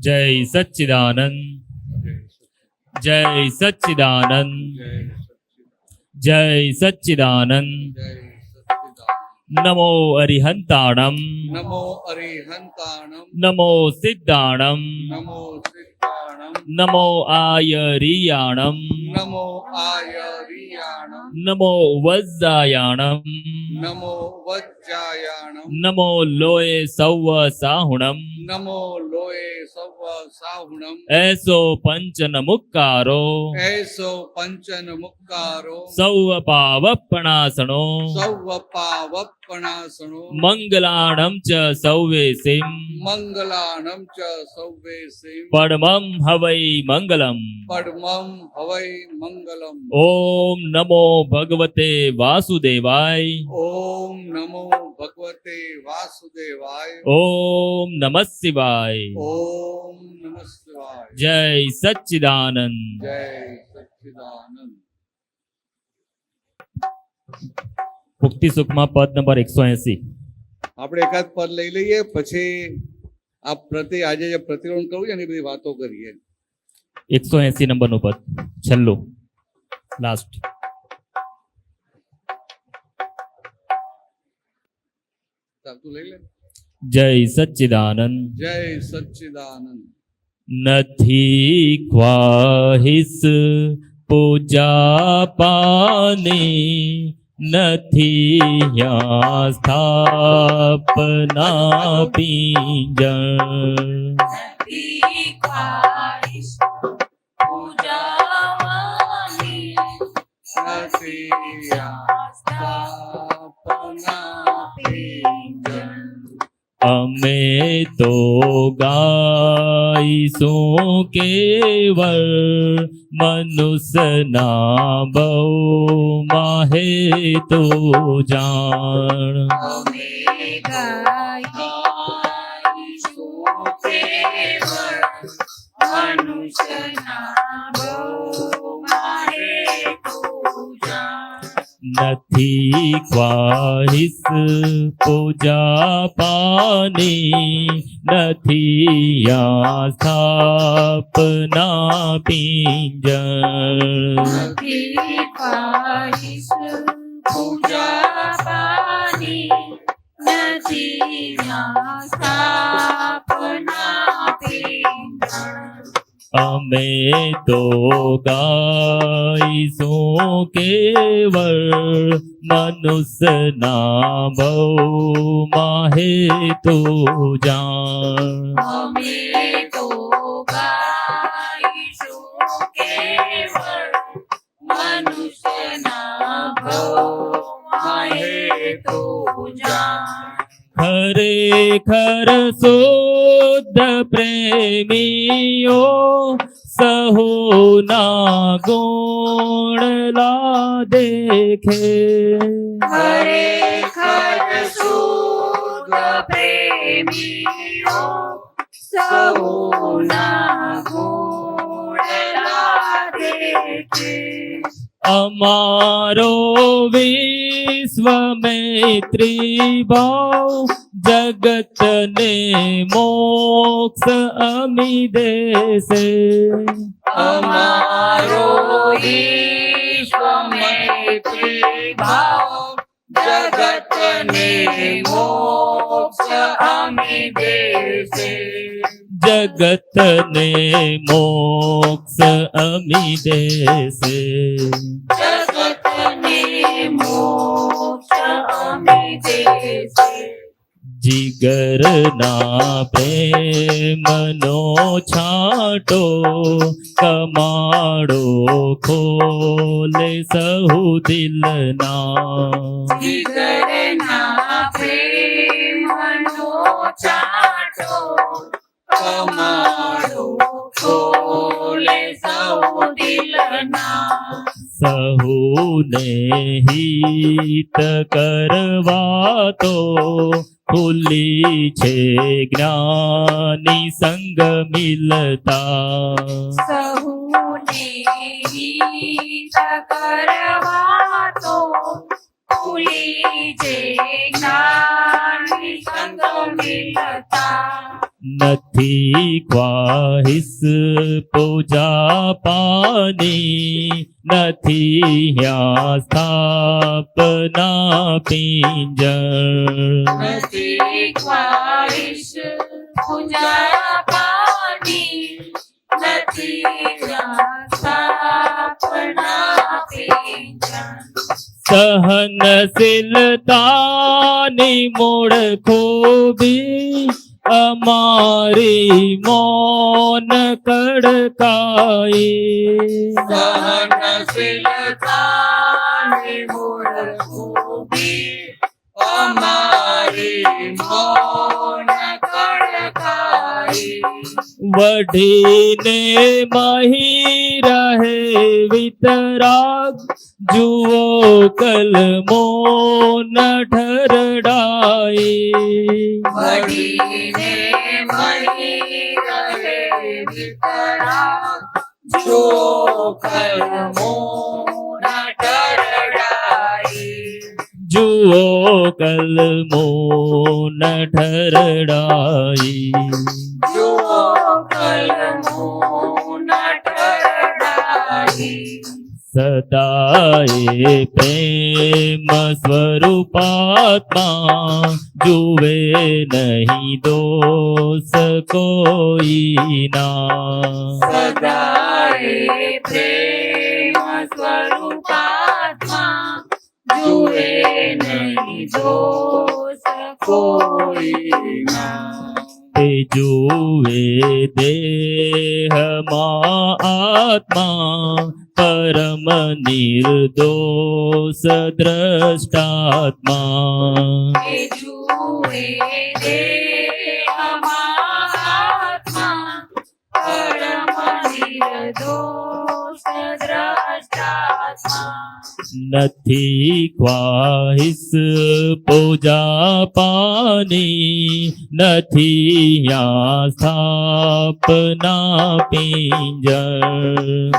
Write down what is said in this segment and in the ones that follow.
જય સચ્ચિદાનંદ, જય સચ્ચિદાનંદ, જય સચ્ચિદાનંદ. નમો અરિહંતાણમ, નમો અરિહંતાણમ, નમો સિદ્ધાણમ, નમો સિદ્ધાણમ, નમો આયરિયાણમ, નમો આયરિયાણમ, નમો વજ્જાયાણમ, નમો વજ્જાયાણમ, નમો લોય સૌવ સાહુણમ, નમો લોય સવ સાહુણમ, એસો પંચન મુક્કારો, એસો પંચન મુક્કારો, સૌવ પાવપણાસણો, સૌ પાવપણાસણો, મંગલાણમ ચ સૌવેસિમ, મંગલાણમ ચ સૌવે સિમ, પડમમ હવૈ મંગલમ. પડમમ હવૈ મંગલમ. ઓમ નમો ભગવતે વાસુદેવાય, ઓમ નમો ભગવતે વાસુદેવાય, ઓમ નમઃ શિવાય. ઓમ નમઃ શિવાય. જય સચ્ચિદાનંદ. જય સચ્ચિદાનંદ. મુક્તિ સુખમાં પદ નંબર 180. આપણે એકાદ પદ લઈ લઈએ, પછી આ આજે જે પ્રતિક્રમણ કરવું છે ને એ બધી વાતો કરીએ. 180 નંબરનું પદ, છેલ્લું, લાસ્ટ. તું લઈ લે. જય સચ્ચિદાનંદ. જય સચ્ચિદાનંદ. નથી ખ્વાહિશ પૂજા પાની, નથી યા સ્થાપના પીંજણ. નથી સ્થાપના પીંજણ. અમે તો ગાઈશું કેવળ મનુષ્યના બહુ માહે તો જાણ. અમે ગાઈશું કેવળ મનુષ્યના બહુ માહે તું જાણ. નથી ખ્વાહિશ પૂજા પાની, નથી યા સ્થાપના પીંજણ. નથી ખ્વાહિશ પૂજા પાની, નથી સ્થાપના પીંજણ. અમે તો ગાઈશું કેવળ મનુષ્યના બહુ માહે તો જાણ. અમે તો ગાઈશું કેવળ મનુષ્યના બહુ માહે તો જાણ. ખરેખર શુદ્ધ પ્રેમીઓ સહુના ગુણલા દેખે. ખરેખર શુદ્ધ પ્રેમીઓ સૌના ગુણલા દેખે. અમારો વિશ્વ મૈત્રી ભાવ જગતને મોક્ષ અમી દેશે. અમારો ઈશ્વ મૈત્રી ભાવ જગતને મોક્ષ અમી દેશે. જગતને મોક્ષ અમી દેશે. જગતને મોક્ષ અમી દેશે. જીગરના પ્રેમનો છાંટો કમાડો ખોલે સહુ દિલના. જીગરના પ્રેમનો છાંટો કમાડો ખોલે સૌ દિલના. સહુને હિત કરવા તો ખુલ્લી છે જ્ઞાની સંગ મિલતા. સહુને હિત કરવા તો ખુલ્લી છે જ્ઞાની સંગ મિલતા. નથી ખ્વાહિશ પૂજા પાની, નથી યા સ્થાપના પિંજર. નથી ખ્વાહિશ પૂજા પાની, નથી સ્થાપના પિંજર. સહનશીલતાની મૂળ ખૂબી, અમારી મૌન કડકાઈ. સહનશીલતાની મૂળ ખૂબી, અમારી મૌન કડકાઈ. વઢીને મહી રહે વિતરાગ, જુઓ કલમો ન ઠરડાઈ. વઢીને મહી રહે વિતરાગ, જો કલમો ન ઠરડાઈ. જુઓ કલમો ન ઠરડાઈ. જુઓ કલમો ન ઠરડાઈ. સદાએ પ્રેમ સ્વરૂપાત્મા, જુએ નહીં દોષ કોઈના. સદાએ પ્રેમ સ્વરૂપાત્મા, જુએ નહીં દોષ કોઈના. તે જુએ દેહમાં આત્મા, પરમ નિર્દોષ દ્રષ્ટાત્મા. તે જુએ દેહમાં આત્મા, પરમ નિર્દોષ દ્રષ્ટાત્મા. નથી ખ્વાહિશ પૂજા પાની, નથી યા સ્થાપના પિંજર.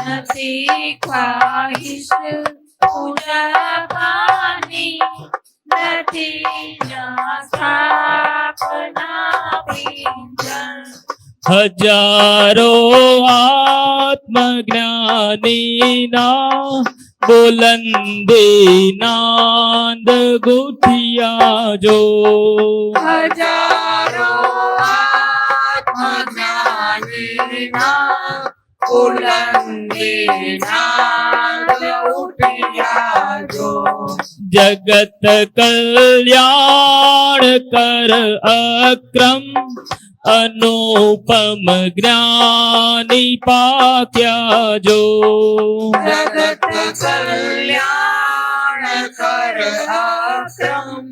નથી ખ્વાહિશ પૂજા પાની, નથી સ્થાપના પિંજર. હજારો આત્મજ્ઞાનીના, બુલંદી નાદ ગુઠિયા જો. હજારો આત્મજ્ઞાનીના, બુલંદી નાદ ઉઠિયા જો. જગત કલ્યાણ કર અક્રમ, અનુપમ જ્ઞાની પાક્યા જો. જગત કલ્યાણ કર અક્રમ,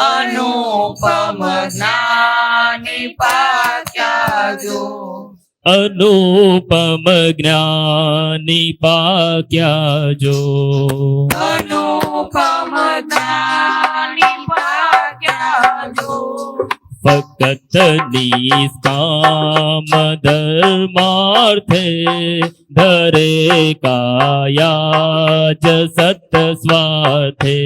અનુપમ જ્ઞાની પાક્યા જો. અનુપમ જ્ઞાની પાક્યા જો. અનુપમ જ્ઞાની પાક્યા જો. ફકત નિષ્કામ ધર્માર્થે, ધરે કાયા જ સત સ્વાર્થે.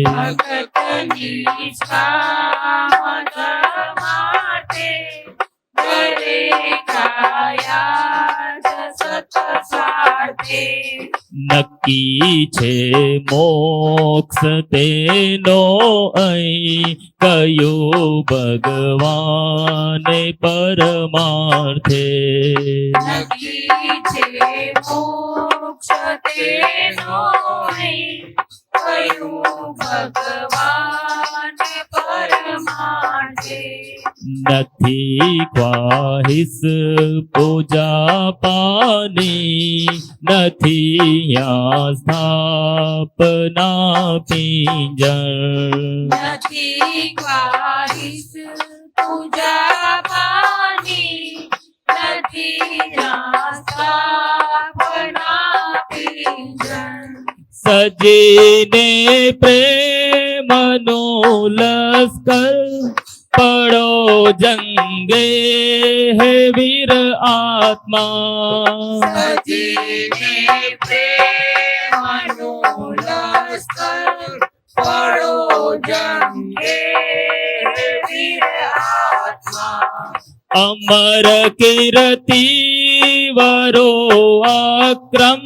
ભગત નિષ્કામ ધર્માર્થે, ધરે કાયા જ સત સ્વાર્થે. નક્કી છે મોક્ષ તેનો અહીં, કયું ભગવાને પરમાર્થે. નક્કી છે મોક્ષ તેનો અહીં, કયું ભગવાન પરમાર્થે. નથી ખ્વાહિશ પૂજા પાની, નથી યા સ્થાપના પિંજર. નથી ખ્વાહિશ પૂજા પાની, નથી સ્થાપના પિંજર. સજીને પ્રેમનો લશ્કર, પડો જંગે હે વીર આત્મા. સજીને પ્રેમનું લશ્કર, પડો જંગે વીર આત્મા. અમર કીર્તિ વરો અક્રમ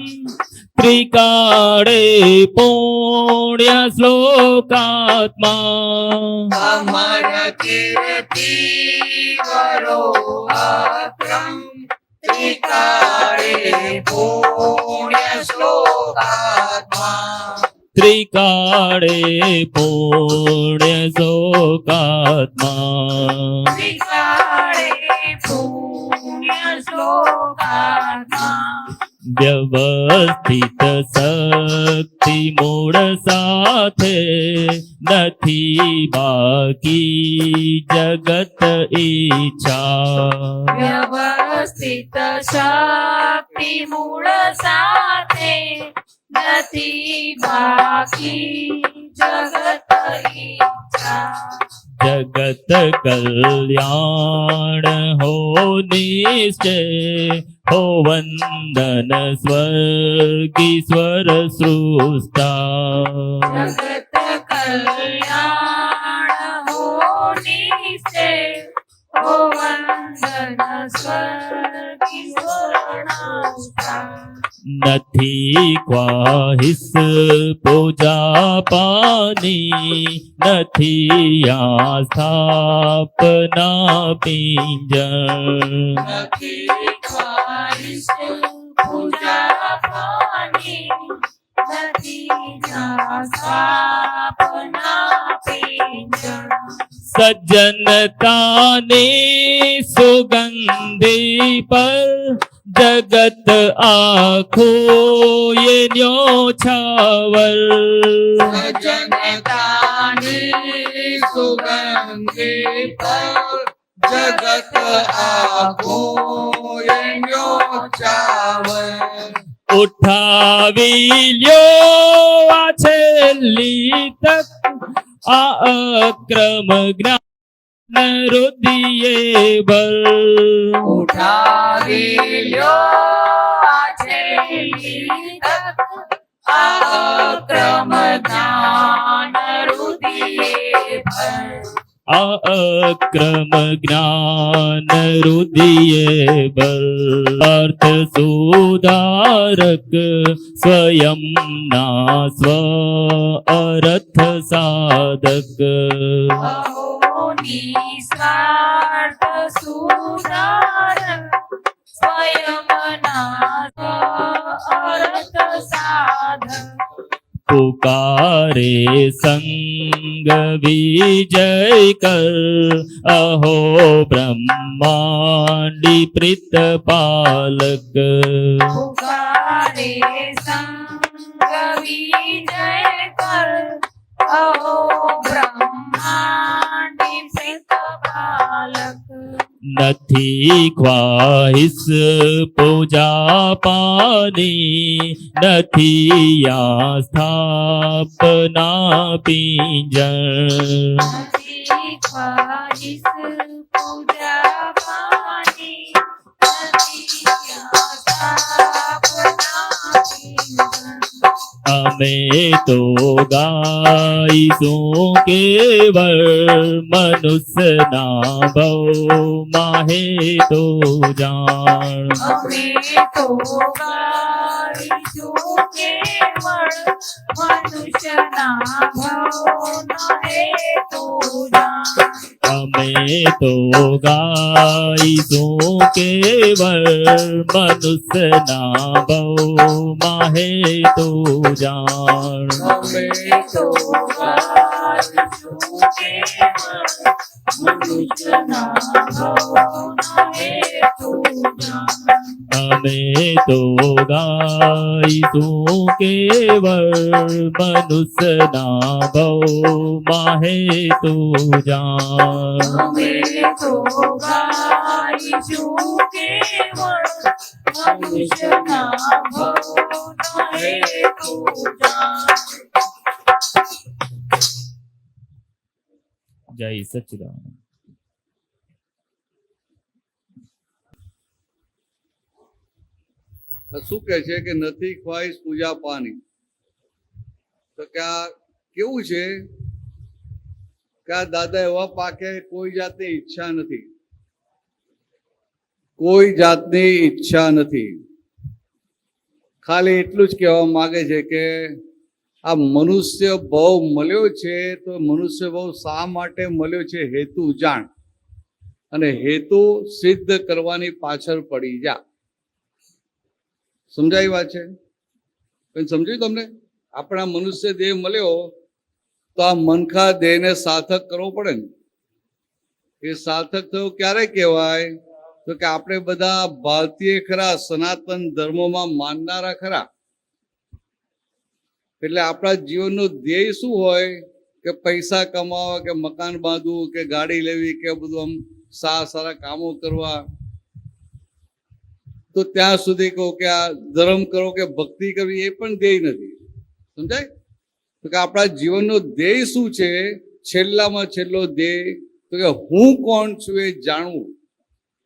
ત્રિકાળે પુણ્ય શ્લોકાત્મા અમર કીર્તિ વરો અક્રમ ત્રિકાળે પુણ્ય શ્લોકાત્મા ત્રિકાળે પુણ્ય શ્લોકાત્મા ત્રિકાળે પુણ્ય શ્લોકાત્મા વ્યવસ્થિત શક્તિ મૂળ સાથે નથી બાકી જગત ઈચ્છા વ્યવસ્થિત શક્તિ મૂળ સાથે નથી બાકી જગત ઈચ્છા જગત કલ્યાણ હો નિશ્ચય હો વંદન સ્વર્ગીશ્વર સૃષ્ટા જગત કલ્યાણ હો નિશ્ચય હો વંદન સ્વર્ગીશ્વરનાસ્તા નથી ખ્વાહિશ પૂજા પાની નથી આ સ્થાપના પિંજણ નથી ખ્વાહિશ પૂજા પાની નથી સ્થાપના પિંજણ સજ્જનતાની સુગંધી પર જગત આખું એ ન્યોછાવર જનતાની સુગંધી પર જગત આખું એનો ચાવર ઉઠાવી લ્યો આ છેલ્લી તક આ અક્રમ જ્ઞાન રુદિયે ભર ઉઠાવી લ્યો આ છેલ્લી તક આ ક્રમ જ્ઞાન રુદિયે ભર આ અક્રમ જ્ઞાન રુદિયે ભર અર્થ સુધારક સ્વયંના સ્વ અર્થ સાધક અહો નિસ્વાર્થ સુધારક સ્વયંના અર્થ સાધક પુકારે સંગ વિજય કર અહો બ્રહ્માંડી પ્રીત પાલક પુકારે સંગ વિજય કર અહો બ્રહ્માંડી પ્રીતપાલક નથી ખ્વાહિશ પૂજા પાની નથી આ સ્થાપના પિંજણ નથી ખ્વાહિશ પૂજા પાની નથી સ્થાપના પિંજણ અમે તો ગાઈશું કેવળ મનુષ્યના ભવ માહે તો જાણ અમે તો ગાઈશું કેવળ મનુષ્યના ભાવના હેતુ જાણ અમે તો ગાઈશું કેવળ મનુષ્યના ભવ માહે તો જાણ અમે તો ગાઈશું કેવળ મનુષ્યના ભાવના હેતુ જાણ અમે તો ગાઈશું કેવળ મનુષ્યના ભવ માહે તો જાણ અમે તો ગાઈશું કેવળ મનુષ્યના ભાવના હેતુ જાણ જય સચ્ચિદાનંદ શું કહે છે કે નથી ખ્વાહિશ પૂજા પાની તો કે આ કેવું છે કે આ દાદા એવા પાકે કોઈ જાતની ઈચ્છા નથી કોઈ જાતની ઈચ્છા નથી. ખાલી એટલું જ કહેવા માંગે છે કે આ મનુષ્ય ભાવ મળ્યો છે તો મનુષ્ય ભાવ શા માટે મળ્યો છે હેતુ જાણ, અને હેતુ સિદ્ધ કરવાની પાછળ પડી જા. સમજાય વાત છે? સમજ્યું તમને? આપણા મનુષ્ય દેહ મળ્યો તો આ મનખા દેહને સાર્થક કરવો પડે ને. એ સાર્થક થયો ક્યારે કહેવાય? તો કે આપણે બધા ભારતીય ખરા, સનાતન ધર્મમાં માનનારા ખરા. એટલે આપણા જીવનનો ધ્યેય શું હોય? કે પૈસા કમાવા, કે મકાન બાંધવું, કે ગાડી લેવી, કે બધું આમ સારા કામો કરવા. તો ત્યાં સુધી કહું કે આ ધર્મ કરો કે ભક્તિ કરવી એ પણ ધ્યેય નથી. સમજાય? તો કે આપણા જીવનનો ધ્યેય શું છે? છેલ્લામાં છેલ્લો ધ્યેય તો કે હું કોણ છું એ જાણવું.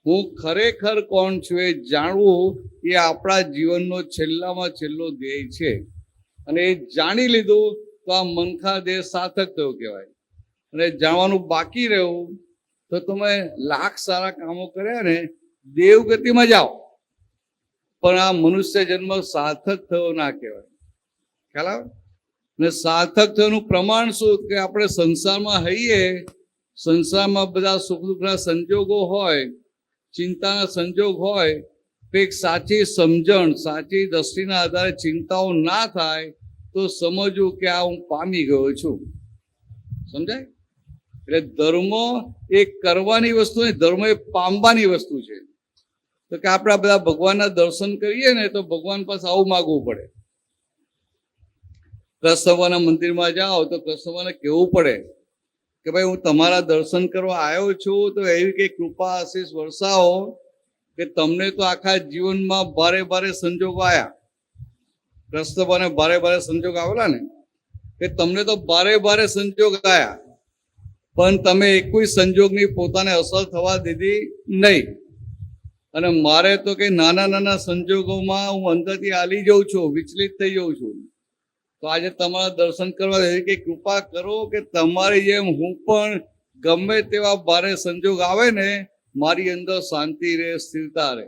હું ખરેખર કોણ છું એ જાણવું એ આપણા જીવનનો છેલ્લામાં છેલ્લો ધ્યેય છે. અને એ જાણી લીધું તો આ મનખા દેહ સાર્થક થયો કહેવાય. અને જાણવાનું બાકી રહ્યું તો તમે લાખ સારા કામો કર્યા ને દેવગતિમાં જાઓ, પણ આ મનુષ્ય જન્મ સાર્થક થયો ના કહેવાય. ખ્યાલ આવે? ને સાર્થક થયાનું પ્રમાણ શું? કે આપણે સંસારમાં હઈએ, સંસારમાં બધા સુખ દુઃખના સંજોગો હોય, ચિંતાના સંજોગ હોય, તો એક સાચી સમજણ, સાચી દ્રષ્ટિના આધારે ચિંતાઓ ના થાય તો સમજવું કે આ હું પામી ગયો છું. સમજાય? એટલે ધર્મ એ કરવાની વસ્તુ નહીં, ધર્મ એ પામવાની વસ્તુ છે. તો કે આપણે બધા ભગવાનના દર્શન કરીએ ને તો ભગવાન પાસે આવું માગવું પડે. કૃષ્ણ ભગવાનના મંદિરમાં જાઓ તો કૃષ્ણ ભગવાનને કહેવું પડે કે ભાઈ હું તમારા દર્શન કરવા આવ્યો છું, તો એવી કઈ કૃપા આશીષ વરસાવો કે તમને તો આખા જીવનમાં ભારે ભારે સંજોગો આવ્યા. કૃષ્ણ ભગવાને ભારે ભારે સંજોગ આવેલા ને, કે તમને તો ભારે ભારે સંજોગ આવ્યા, પણ તમે એકેય સંજોગની પોતાને અસર થવા દીધી નહીં. અને મારે તો કે નાના નાના સંજોગોમાં હું અંદરથી હાલી જાઉં છું, વિચલિત થઈ જાઉં છું. તો આજે તમારા દર્શન કરવા એવી કે કૃપા કરો કે તમારી જેમ હું પણ ગમે તેવા ભારે સંજોગ આવે ને મારી અંદર શાંતિ રહે, સ્થિરતા રહે.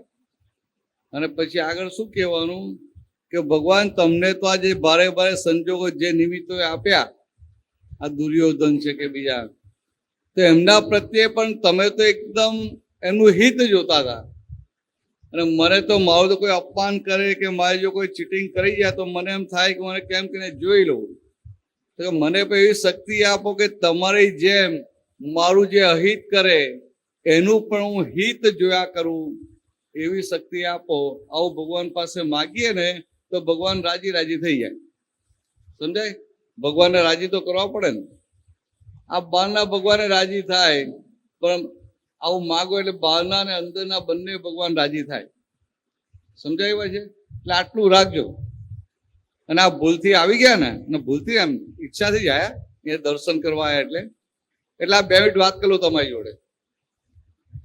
અને પછી આગળ શું કહેવાનું? કે ભગવાન તમને તો આજે ભારે ભારે સંજોગો જે નિમિત્તો આપ્યા, આ દુર્યોધન છે કે બીજા, તો એમના પ્રત્યે પણ તમે તો એકદમ એનું હિત જોતા હતા. અને મને તો મારું તો કોઈ અપમાન કરે કે મારે જો કોઈ ચીટિંગ કરી જાય તો મને એમ થાય કે મને કેમ કરીને જોઈ લઉં. તો મને પણ એવી શક્તિ આપો કે તમારી જેમ મારું જે અહિત કરે એનું પણ હું હિત જોયા કરું, એવી શક્તિ આપો. આવું ભગવાન પાસે માગીએ ને તો ભગવાન રાજી રાજી થઈ જાય. સમજાય? ભગવાનને રાજી તો કરવા પડે ને. આ બહારના ભગવાને રાજી થાય, પણ આવું માગો એટલે બહારના અને અંદરના બંને ભગવાન રાજી થાય. સમજાય છે? એટલે આટલું રાખજો. અને આ ભૂલથી આવી ગયા ને ભૂલથી આમ ઈચ્છાથી જ આવ્યા એ દર્શન કરવા આવ્યા, એટલે આ 2 મિનિટ વાત કરું તમારી જોડે.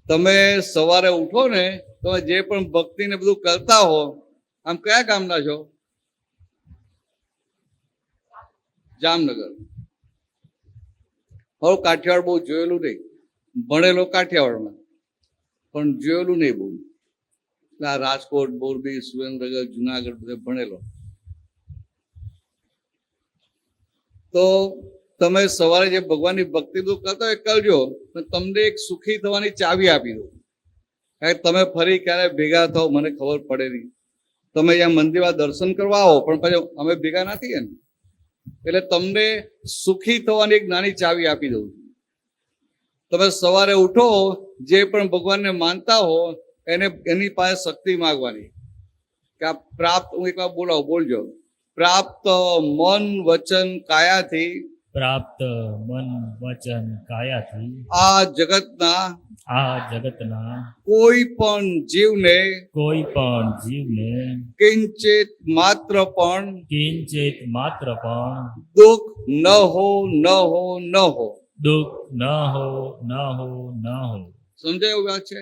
તમે સવારે ઉઠો ને, તમે જે પણ ભક્તિ ને બધું કરતા હો, આમ કયા ગામના છો? જામનગર. હવે કાઠિયાવાડ બહુ જોયેલું નહીં, ભણેલો કાઠિયાવાડમાં, પણ જોયેલું નહીં બહુ. એટલે આ રાજકોટ, મોરબી, સુરેન્દ્રનગર, જુનાગઢ બધે ભણેલો. તો તમે સવારે જે ભગવાનની ભક્તિ બધું કરતા હોય કરજો, પણ તમને એક સુખી થવાની ચાવી આપી દઉં. કારણ તમે ફરી ક્યારે ભેગા થાવ મને ખબર પડે નહીં. તમે અહીંયા મંદિરમાં દર્શન કરવા આવો, પણ પછી અમે ભેગા નથી ને, એટલે તમને સુખી થવાની એક નાની ચાવી આપી દઉં છું. તમે સવારે ઉઠો, જે પણ ભગવાનને માનતા હો એની પાસે શક્તિ માંગવાની કે આ પ્રાપ્ત, હું એક વાર બોલજો, પ્રાપ્ત મન વચન કાયાથી, પ્રાપ્ત મન વચન કાયાથી આ જગતના કોઈ પણ જીવને કિંચિત માત્ર પણ દુઃખ ન હો. દુઃખ ન હો. સમજાય એવું વાત છે?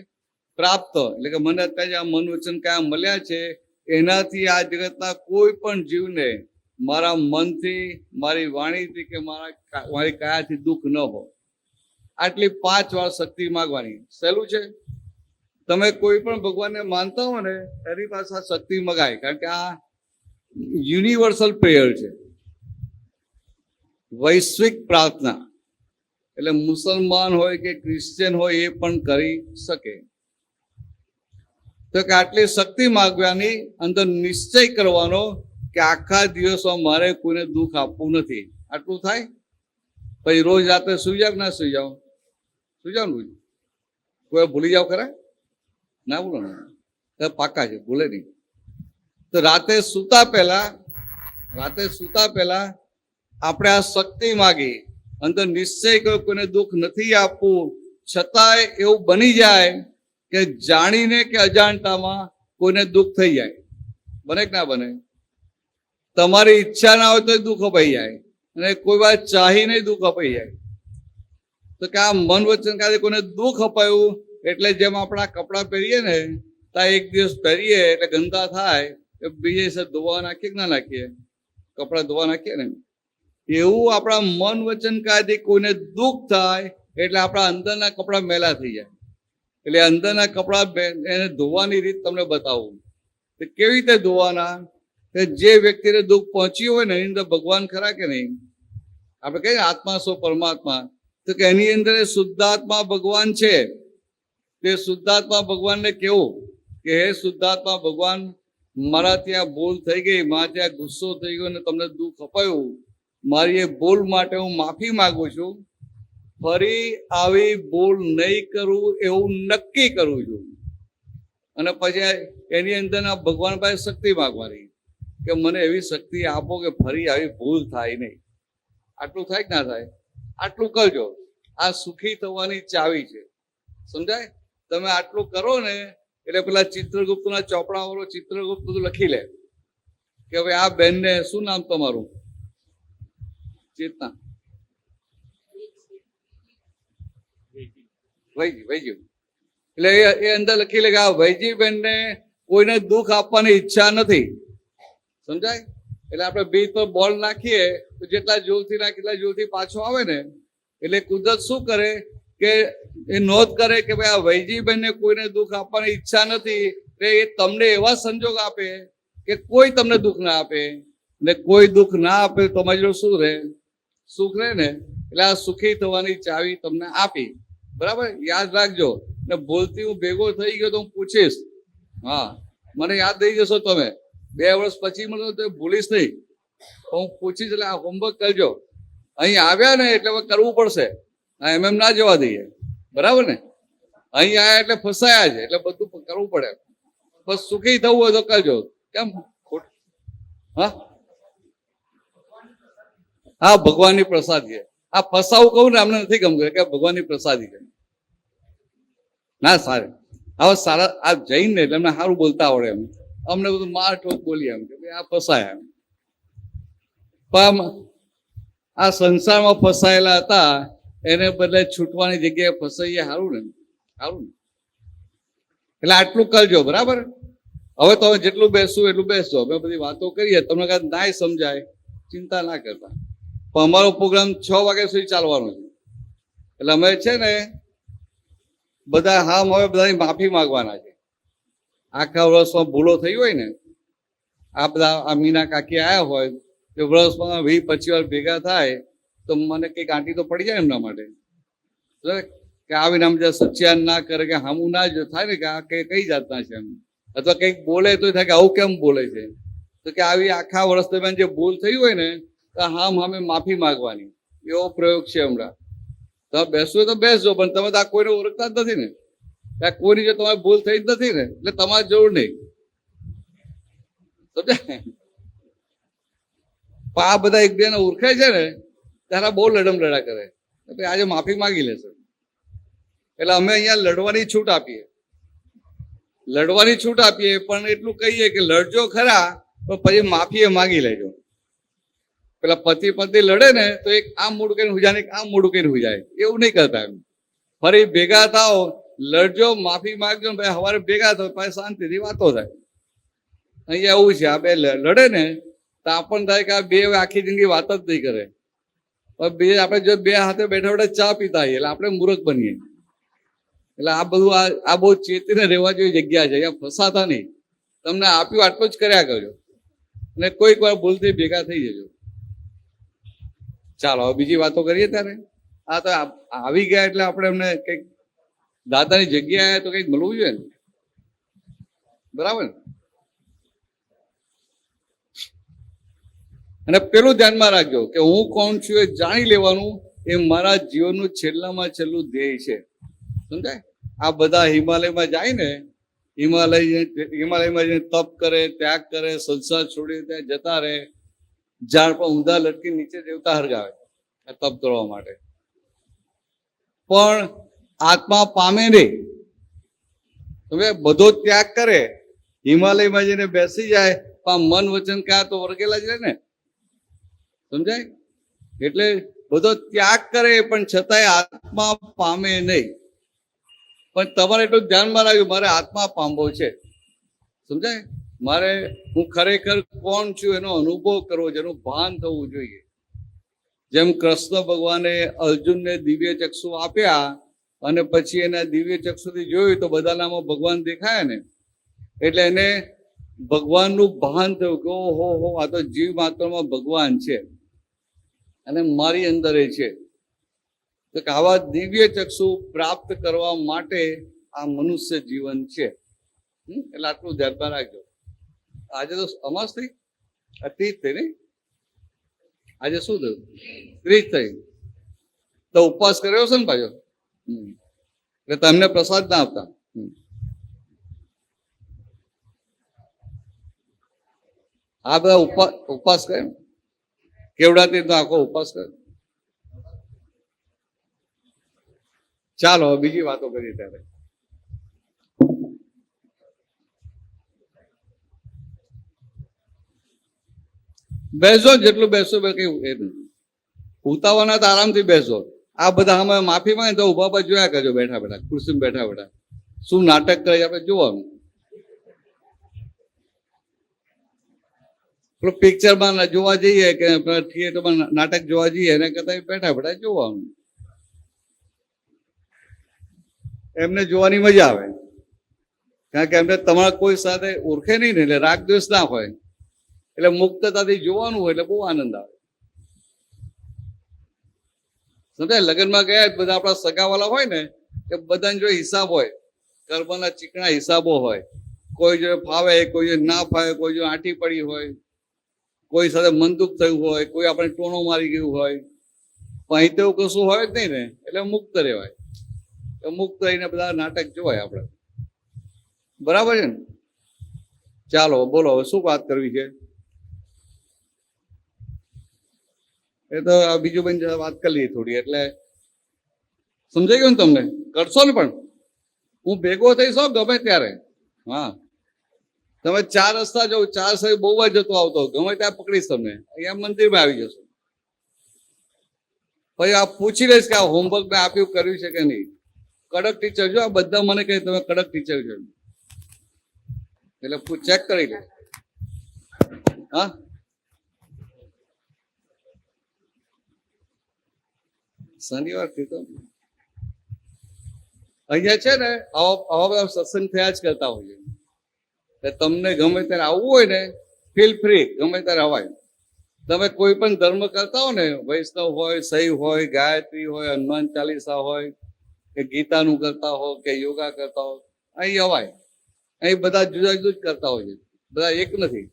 પ્રાપ્ત એટલે કે મને અત્યારે આ મન વચન કાયા મળ્યા છે, એનાથી આ જગતના કોઈ પણ જીવને મારા મનથી, મારી વાણીથી કે મારી કાયાથી દુઃખ ન હો. આટલી 5 વાર શક્તિ માંગવાની. સહેલું છે? તમે કોઈ પણ ભગવાનને માનતા હો ને એની પાસે આ શક્તિ મગાય, કારણ કે આ યુનિવર્સલ પ્રેયર છે, વૈશ્વિક પ્રાર્થના. એટલે મુસલમાન હોય કે ક્રિશ્ચિયન હોય એ પણ કરી શકે. તો કે આટલી શક્તિ માગવાની, અંદર નિશ્ચય કરવાનો કે આખા દિવસમાં મારે કોઈને દુઃખ આપવું નથી. આટલું થાય. પછી રોજ રાતે સુઈ જાવ ના સુઈ જાઓ? સુઈ જાવ ને. કોઈ ભૂલી જાવ ખરા? ના ભૂલો ને, પાકા છે, ભૂલે નહીં. તો રાતે સૂતા પહેલા આપણે આ શક્તિ માગી, અંદર નિશ્ચય કર્યો કોઈને દુઃખ નથી આપવું, છતાંય એવું બની જાય કે જાણીને કે અજાણતામાં કોઈને દુઃખ થઈ જાય. બને કે ના બને? તમારી ઈચ્છા ના હોય તો દુઃખ અપાઈ જાય, અને કોઈ વાર ચાહીને દુઃખ અપાઈ જાય. તો કે આ મન વચન કાજે કોઈને દુઃખ અપાયું એટલે જેમ આપણા કપડાં પહેરીએ ને, ત્યાં એક દિવસ પહેરીએ એટલે ગંદા થાય, બીજે દિવસે ધોવા નાખીએ કે ના નાખીએ? કપડાં ધોવા નાખીએ ને, એવું આપણા મન વચન કાજે કોઈને દુઃખ થાય એટલે આપણા અંદરના કપડાં મેલા થઈ જાય. એટલે અંદરના કપડાં એને ધોવાની રીત તમને બતાવું. તો કેવી રીતે ધોવાના? કે જે વ્યક્તિને દુઃખ પહોંચ્યું હોય ને એની અંદર ભગવાન ખરા કે નહીં? આપણે કહીએ આત્મા સો પરમાત્મા, તો કે એની અંદર શુદ્ધાત્મા ભગવાન છે. તે શુદ્ધાત્મા ભગવાનને કેવું કે હે શુદ્ધાત્મા ભગવાન, મારા ત્યાં ભૂલ થઈ ગઈ, મારા ત્યાં ગુસ્સો થઈ ગયો અને તમને દુઃખ અપાયું, મારી એ ભૂલ માટે હું માફી માંગુ છું. ફરી આવી ભૂલ નહીં કરું એવું નક્કી કરું છું. અને પછી એની અંદરના ભગવાન પાસે શક્તિ માંગવાની કે મને એવી શક્તિ આપો કે ફરી આવી ભૂલ થાય નહીં. આટલું થાય કે ના થાય? આટલું કરજો. આ સુખી થવાની ચાવી છે, સમજાય? તમે આટલું કરો ને એટલે પેલા ચિત્રગુપ્તના ચોપડા વાળો ચિત્રગુપ્ત બધું લખી લે કે હવે આ બેનને, શું નામ તમારું? ચેતના, વૈજી. એટલે એ અંદર લખી લે કે આ વૈજી બેનને કોઈને દુઃખ આપવાની ઈચ્છા નથી, સમજાય? એટલે આપણે બીજ પર બોલ નાખીએ તો જેટલા જોરથી નાખે એટલા જોરથી પાછો આવે ને. એટલે કુદરત શું કરે કે એ નોંધ કરે કે ભાઈ આ વૈજીબેનને કોઈને દુઃખ આપવાની ઈચ્છા નથી, એટલે એ તમને એવા સંજોગ આપે કે કોઈ તમને દુઃખ ના આપે. ને કોઈ દુઃખ ના આપે તો તમારી જોડે શું રહે? સુખ રહે ને. એટલે આ સુખી થવાની ચાવી તમને આપી. બરાબર? યાદ રાખજો. ને ભૂલથી હું ભેગો થઈ ગયો તો હું પૂછીશ. હા, મને યાદ દઈ જશો તમે. 2 વર્ષ પછી મળો તો ભૂલીશ નહીં. હું પૂછીશ. એટલે આ હોમવર્ક કરજો. અહીં આવ્યા ને એટલે હવે કરવું પડશે. એમ ના જવા દઈએ. બરાબર ને? અહીં આવ્યા એટલે ફસાયા છે, એટલે બધું કરવું પડે. બસ સુખી થવું હોય તો કરજો. કેમ? હા, ભગવાનની પ્રસાદ છે. આ ફસાવું કહું ને અમને નથી ગમતું કે ભગવાનની પ્રસાદી છે. ના સારું, હવે સારા આ જઈને એટલે અમને સારું બોલતા આવડે એમ. અમને બધું માર ઠોક બોલીએ એમ કે આ ફસાયા એમ. પણ આ સંસારમાં ફસાયેલા હતા એને બદલે છૂટવાની જગ્યાએ ફસાઈએ. સારું ને? સારું ને? એટલે આટલું કરજો. બરાબર? હવે તમે જેટલું બેસવું એટલું બેસજો. અમે બધી વાતો કરીએ, તમને કાંઈ નાય સમજાય ચિંતા ના કરતા. પણ અમારો પ્રોગ્રામ 6 વાગ્યા સુધી ચાલવાનો છે. એટલે અમે છે ને બધા હવે બધાની માફી માંગવાના છે. આખા વર્ષમાં ભૂલો થઈ હોય ને, આ બધા આ મીના કાકી આવ્યા હોય તો વર્ષમાં 20-25 વાર ભેગા થાય તો મને કંઈક આંટી તો પડી જાય એમના માટે કે આવીને આમ સચ્ચાન ના કરે કે હામું ના જ થાય ને કે આ કઈ જાતના છે એમ. અથવા કંઈક બોલે તો થાય કે આવું કેમ બોલે છે. તો કે આવી આખા વર્ષ દરમિયાન જે ભૂલ થઈ હોય ને તો સામે માફી માંગવાની. એવો પ્રયોગ છે હમણાં. તમે બેસવું તો બેસજો, પણ તમે તો આ કોઈને ઓળખતા જ નથી ને. ત્યાં કોઈની જો તમારી ભૂલ થઈ જ નથી ને, એટલે તમારી જરૂર નહીં. સમજાય? પણ આ બધા એકબીજાને ઓળખે છે ને ત્યારે બહુ લડમ લડા કરે. આજે માફી માંગી લેશે. એટલે અમે અહીંયા લડવાની છૂટ આપીએ. પણ એટલું કહીએ કે લડજો ખરા, પણ પછી માફી માંગી લેજો. પેલા પતિ પત્ની લડે ને તો એક આમ મોડું કરીને હુજાય, એક આમ મોડું કરીને હુજાય. એવું નહીં કરતા એમ. ફરી ભેગા થાઓ, લડજો, માફી માંગજો, ભાઈ સવારે ભેગા થાવ, પછી શાંતિથી વાતો થાય. અહીંયા એવું છે, આ બે લડે ને તો આપણને થાય કે આ બે આખી જિંદગી વાત જ નહીં કરે. બે આપણે જો બે હાથે બેઠા બેઠા ચા પીતા હોઈએ એટલે આપણે મૂર્ખ બનીએ. એટલે આ બધું આ બહુ ચેતીને રહેવા જેવી જગ્યા છે, અહીંયા ફસાતા નહીં. તમને આપ્યું આટલું જ કર્યા કરજો, અને કોઈક વાર ભૂલથી ભેગા થઈ જજો. ચાલો હવે બીજી વાતો કરીએ. ત્યારે આ તો આવી ગયા એટલે આપણે એમને કંઈક દાદાની જગ્યાએ તો કંઈક મળવું જોઈએ ને, બરાબર ને? અને પેલું ધ્યાનમાં રાખજો કે હું કોણ છું એ જાણી લેવાનું, એ મારા જીવનનું છેલ્લામાં છેલ્લું ધ્યેય છે. સમજાય? આ બધા હિમાલયમાં જાય ને, હિમાલયમાં જઈને તપ કરે, ત્યાગ કરે, સંસાર છોડી ત્યાં જતા રહે, ઝાડ પર ઊંધા લટકી નીચે દેવતા હરગાવે આ તપ કરવા માટે, પણ આત્મા પામે નહીં. તમે બધો ત્યાગ કરે, હિમાલયમાં જઈને બેસી જાય, પણ મન વચન ક્યાં તો વર્ગેલા જ રહે ને. સમજાય? એટલે બધો ત્યાગ કરે પણ છતાંય આત્મા પામે નહીં. પણ તમારે એટલું ધ્યાનમાં રાખ્યું, મારે આત્મા પામવો છે. સમજાય? મારે હું ખરેખર કોણ છું એનો અનુભવ કરવો, જેનું ભાન થવું જોઈએ. જેમ કૃષ્ણ ભગવાને અર્જુનને દિવ્ય ચક્ષુ આપ્યા અને પછી એના દિવ્ય ચક્ષુથી જોયું તો બધાનામાં ભગવાન દેખાયા ને, એટલે એને ભગવાનનું ભાન થયું કે ઓહો હો, આ તો જીવ માત્રમાં ભગવાન છે અને મારી અંદર એ છે. તો કે આવા દિવ્ય ચક્ષુ પ્રાપ્ત કરવા માટે આ મનુષ્ય જીવન છે. એટલે આટલું ધ્યાનમાં રાખજો. આજે તો અમાસ થઈ, ત્રીજ થઈ નહીં? આજે શું થયું? ત્રીજ થઈ. તો ઉપવાસ કર્યો છે ને પાછો? એટલે તમને પ્રસાદ ના આપતા? આ બધા ઉપવાસ કરે, કેવડાથી તો આખો ઉપવાસ કરે. ચાલો બીજી વાતો કરીએ. ત્યારે બેસો, જેટલું બેસો કઈ ઉતાવળના તો આરામથી બેસો. આ બધા અમે માફી માંગે તો ઉભા પર જોયા કરજો, બેઠા બેઠા ખુરશી બેઠા બેઠા શું નાટક કરે આપણે જોવાનું. પિક્ચરમાં જોવા જઈએ કે થિયેટરમાં નાટક જોવા જઈએ એના કરતા બેઠા બેઠા જોવાનું. એમને જોવાની મજા આવે, કારણ કે એમને તમારા કોઈ સાથે ઓળખે નહીં ને, એટલે રાગ દ્વેષ ના હોય, એટલે મુક્તતાથી જોવાનું હોય એટલે બહુ આનંદ આવે. સમજાય? લગ્નમાં ગયા બધા આપણા સગાવાલા હોય ને, કે બધાને જો હિસાબ હોય, કર્મના ચીકણા હિસાબો હોય. કોઈ જો ફાવે, કોઈ જો ના ફાવે, કોઈ જો આંટી પડી હોય, કોઈ સાથે મન દુઃખ થયું હોય, કોઈ આપણે ટોણો મારી ગયું હોય, પણ અહીં તો કશું હોય જ નહીં ને, એટલે મુક્ત રહેવાય. મુક્ત રહીને બધા નાટક જોવાય આપણે. બરાબર છે ને? ચાલો બોલો, હવે શું વાત કરવી છે? એ તો આ બીજું બેન વાત કરી લઈએ થોડી, એટલે સમજાઈ ગયું ને તમને? કરશો ને? પણ હું ભેગો થઈશો ગમે ત્યારે. હા, તમે 4 રસ્તા જાઓ, 4 સાહેબ બહુ વાર જતો આવતો, ગમે ત્યાં પકડીશ તમને, અહીંયા મંદિરમાં આવી જશો. પછી આ પૂછી લઈશ કે આ હોમવર્ક મેં આપ્યું, કર્યું છે કે નહીં. કડક ટીચર જો, આ બધા મને કહે તમે કડક ટીચર છો, એટલે ચેક કરી લે. હા, શનિવાર કીધો અહીંયા છે ને, આવા બધા સત્સંગ થયા જ કરતા હોય છે. તમને ગમે ત્યારે આવવું હોય ને, ફીલ ફ્રી, ગમે ત્યારે અવાય. તમે કોઈ પણ ધર્મ કરતા હો ને, વૈષ્ણવ હોય, શૈવ હોય, ગાયત્રી હોય, હનુમાન ચાલીસા હોય, કે ગીતાનું કરતા હો, કે યોગા કરતા હો, અહીં અવાય. અહીં બધા જુદા જુદા જ કરતા હોય છે, બધા એક નથી.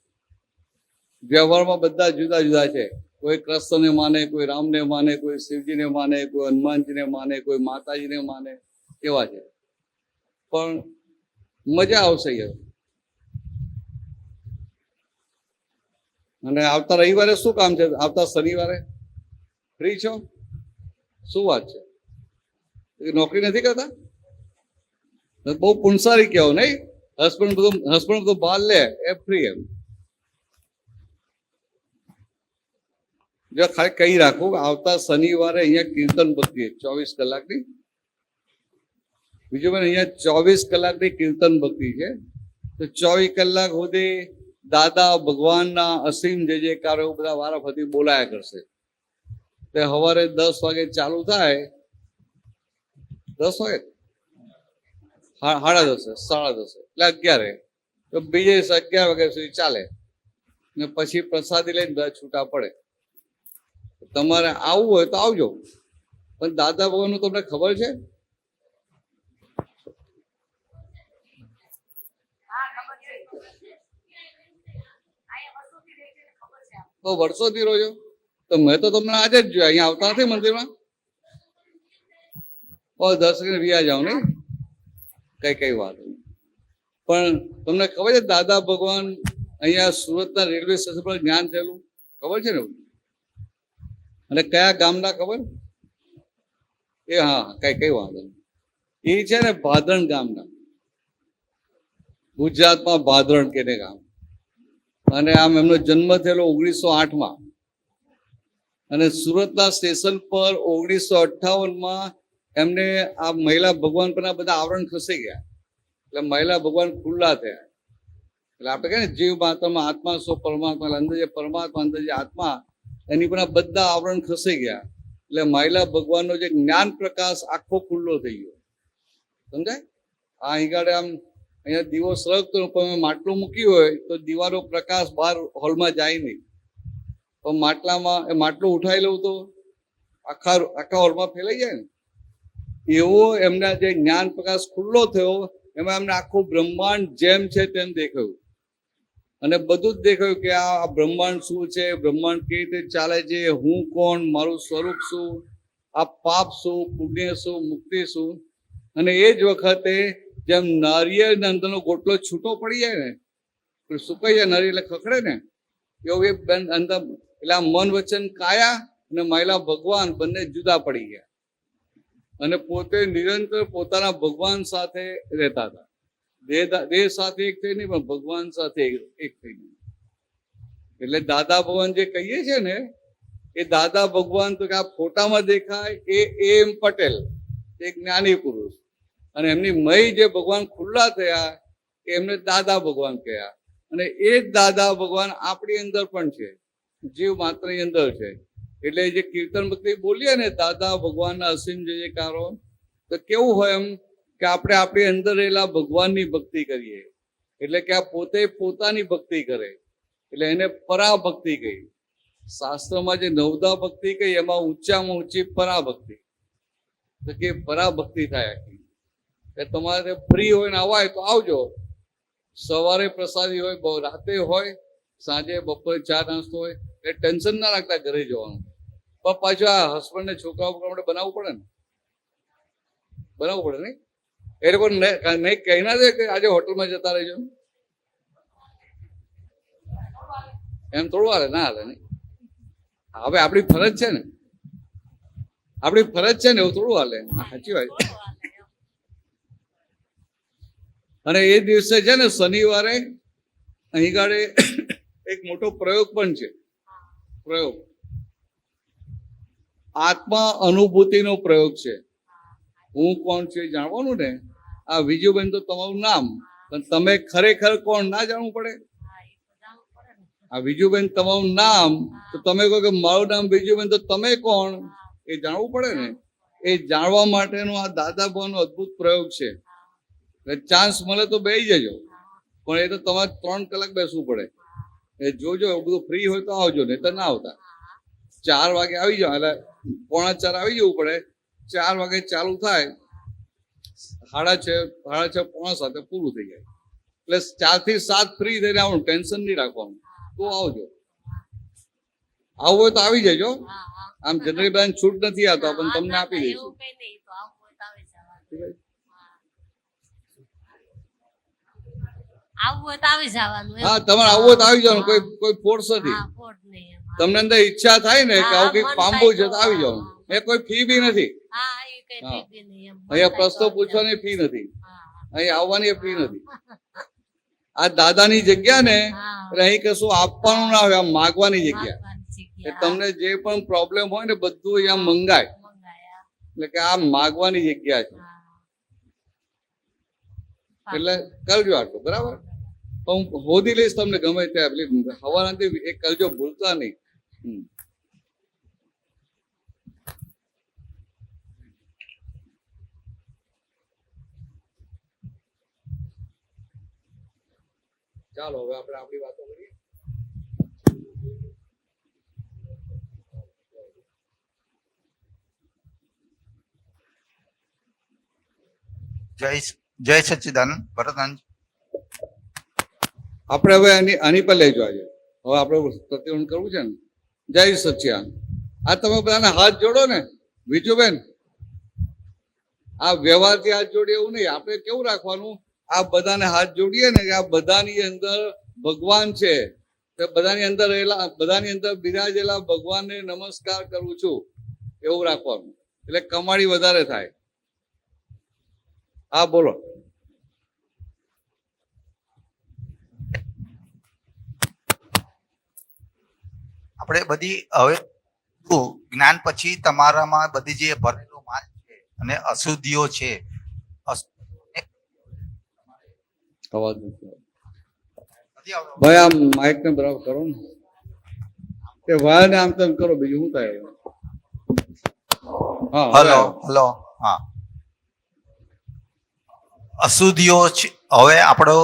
વ્યવહારમાં બધા જુદા જુદા છે. કોઈ કૃષ્ણને માને, કોઈ રામને માને, કોઈ શિવજીને માને, કોઈ હનુમાનજીને માને, કોઈ માતાજીને માને, એવા છે. પણ મજા આવશે યાર. અને આવતા રવિવારે શું કામ છે? આવતા શનિવારે ફ્રી છો? શું વાત છે? નોકરી નથી કરતા? બહુ પુણસારી કહેવો નહીં? હસબન્ડ બધું બહાર લે એ ફ્રી. એમ જો ખાલી કહી રાખું, આવતા શનિવારે અહીંયા કીર્તન ભક્તિ 24 કલાકની. બીજું મને અહીંયા 24 કલાકની કીર્તન ભક્તિ છે. તો 24 કલાક સુધી દાદા ભગવાનના અસીમ જય જયકારો બધા વારાફરતી બોલાયા કરશે. તે સવારે 10 વાગે ચાલુ થાય. 10 વાગે સાડા 10 સાડા 10 એટલે 11 તો બીજે 11 વાગ્યા સુધી ચાલે ને પછી પ્રસાદી લઈને બધા છૂટા પડે. તમારે આવવું હોય તો આવજો. પણ દાદા ભગવાનનું તમને ખબર છે? તો વર્ષોથી રહો છો તો મેં તો તમને આજે જ જોયા. અહીંયા આવતા નથી મંદિરમાં? દર્શન રહ્યા જાઓ ને, કઈ વાત નહીં. પણ તમને ખબર છે દાદા ભગવાન અહીંયા સુરતના રેલવે સ્ટેશન પર જ્ઞાન થયેલું? ખબર છે ને? અને કયા ગામના ખબર? એ હા, કઈ વાત નહીં. એ છે ને ભાદરણ ગામના, ગુજરાતમાં ભાદરણ કે ગામ. અને આમ એમનો જન્મ થયેલો 1908માં અને સુરતના સ્ટેશન પર 1958માં એમને આ મહિલા ભગવાન પરના બધા આવરણ ખસી ગયા. એટલે મહિલા ભગવાન ખુલ્લા થયા. એટલે આપણે કહે ને જીવ માત્રામાં આત્મા સો પરમાત્મા, અંદર જે પરમાત્મા અંદર જે આત્મા એની પરના બધા આવરણ ખસી ગયા. એટલે મહિલા ભગવાનનો જે જ્ઞાન પ્રકાશ આખો ખુલ્લો થઈ ગયો. સમજાય? આ અહીં ગાડે આમ અહીંયા દીવો સળગતો પણ માટલું મૂક્યું હોય તો દીવાનો પ્રકાશ બહાર હોલમાં જાય નહીં. પણ માટલામાં એ માટલું ઉઠાવી લઉં તો આખા હોલમાં ફેલાઈ જાય ને. એવો એમના જે જ્ઞાન પ્રકાશ ખુલ્લો થયો, એમાં એમને આખું બ્રહ્માંડ જેમ છે તેમ દેખાયું. અને બધું જ દેખાયું કે આ બ્રહ્માંડ શું છે, બ્રહ્માંડ કેવી રીતે ચાલે છે, હું કોણ, મારું સ્વરૂપ શું, આ પાપ શું, પુણ્ય શું, મુક્તિ શું. અને એ જ વખતે જેમ નારિયેળ અંદરનો ગોટલો છૂટો પડી જાય ને, સુકાઈ જાય નારિયેળ એટલે ખખડે ને, એવું એ અંદર એટલે આ મન વચન કાયા અને મહિલા ભગવાન બંને જુદા પડી ગયા. અને પોતે નિરંતર પોતાના ભગવાન સાથે રહેતા હતા. દેહ સાથે એક થઈ નહીં, પણ ભગવાન સાથે એક થઈ નહીં. એટલે દાદા ભગવાન જે કહીએ છે ને, એ દાદા ભગવાન તો કે આ ફોટામાં દેખાય એ એમ પટેલ, એક જ્ઞાની પુરુષ. અને એમની મય જે ભગવાન ખુલ્લા થયા એમને દાદા ભગવાન કહ્યા. અને એ જ દાદા ભગવાન આપણી અંદર પણ છે, જીવ માત્રની અંદર છે. એટલે જે કીર્તન ભક્તિ બોલીએ ને દાદા ભગવાનના અસીમ જયકારો, તો કેવું હોય એમ કે આપણે આપણી અંદર રહેલા ભગવાનની ભક્તિ કરીએ. એટલે કે આ પોતે પોતાની ભક્તિ કરે, એટલે એને પરાભક્તિ કહી. શાસ્ત્રમાં જે નવદા ભક્તિ કહી એમાં ઊંચામાં ઊંચી પરાભક્તિ, તો કે પરાભક્તિ થાય આખી. તમારે ફ્રી હોય ને અવાય તો આવજો. સવારે પ્રસાદી હોય, રાતે હોય, સાંજે બપોરે ચા નાસ્તો હોય. એટલે ટેન્શન ના રાખતા ઘરે જવાનું. પણ પાછું આ હસબન્ડ ને છોકરાઓ માટે બનાવવું પડે ને, બનાવવું પડે નહીં. એ લોકો નહીં કહી ના દે કે આજે હોટલમાં જતા રહેજો, એમ થોડું હાલે, ના હાલે નહીં. હવે આપણી ફરજ છે ને, આપણી ફરજ છે ને, એવું થોડું હાલે. સાચી વાત. અને એ દિવસે છે ને શનિવારે અહીં ગાડે એક મોટો પ્રયોગ પણ છે. પ્રયોગ આત્મા અનુભૂતિનો પ્રયોગ છે. હું કોણ છું એ જાણવાનું ને. આ વિજુબેન તો તમારું નામ, પણ તમે ખરેખર કોણ ના જાણવું પડે. આ વિજુબેન તમારું નામ, તો તમે કહો કે મારું નામ વિજુબેન, તો તમે કોણ એ જાણવું પડે ને. એ જાણવા માટેનો આ દાદા ભગવાનનો અદ્ભુત પ્રયોગ છે. ચાન્સ મળે તો બેસી જજો, પણ એ તો તમારે 3 કલાક બેસવું પડે. એ જોજો, બધું ફ્રી હોય તો આવજો, નહીં તો ના આવતા. 4 વાગે આવી જાઓ, એટલે 3:45 આવી જવું પડે. 4 વાગે ચાલુ થાય, 6:30 6:45 પૂરું થઈ જાય. એટલે 4 થી 7 ફ્રી થઈને આવવાનું, ટેન્શન નહીં રાખવાનું. તો આવજો. આવવું હોય તો આવી જજો. આમ જનરલી બધા છૂટ નથી આવતા, પણ તમને આપી દઈશું. હા, તમારે આવવું હોય તો આવી જવાનું. કોઈ ફોર્સ નથી. તમને અંદર ઈચ્છા થાય ને કે આવું કઈક પામવું છે તો આવી જવાનું. એ કોઈ ફી બી નથી. અહીંયા પ્રશ્નો પૂછવાની ફી નથી, અહીં આવવાની ફી નથી. આ દાદાની જગ્યા ને, એટલે અહીં કશું આપવાનું ના હોય, આમ માગવાની જગ્યા. તમને જે પણ પ્રોબ્લેમ હોય ને બધું અહીંયા મંગાય. એટલે કે આ માગવાની જગ્યા છે. એટલે કરજો આટલું, બરાબર. હું હોદી લઈશ તમને ગમે ત્યાં. હવાનાથી એ કરજો, ભૂલતા નહીં. ચાલો હવે આપણે આપણી વાતો કરીએ. જય સચ્ચિદાનંદ ભરતનંદ. આપણે હવે આની પર લઈ જવા છે. હવે આપણે પ્રતિબંધ કરવું છે ને. જય સચ્ચિદાનંદ. આ તમે બધાને હાથ જોડો ને વિજુબેન, આ વ્યવહારથી હાથ જોડીએ એવું નહીં. આપણે કેવું રાખવાનું, આ બધાને હાથ જોડીએ ને કે આ બધાની અંદર ભગવાન છે, તે બધાની અંદર રહેલા, બધાની અંદર બિરાજેલા ભગવાનને નમસ્કાર કરું છું એવું રાખવાનું, એટલે કમાણી વધારે થાય. હા બોલો. આપણે બધી હવે જ્ઞાન પછી તમારામાં બધી જે ભરેલો માલ છે અને અશુદ્ધિઓ છે, અવાજ નથી આવતો. નથી આવતો? ભાઈ આમ માઇક ને બરાબર કરો ને, તે વાય ને આમ તેમ કરો, બીજું શું થાય? હા હલો હલો. હા, અશુદ્ધિઓ છે. હવે આપણો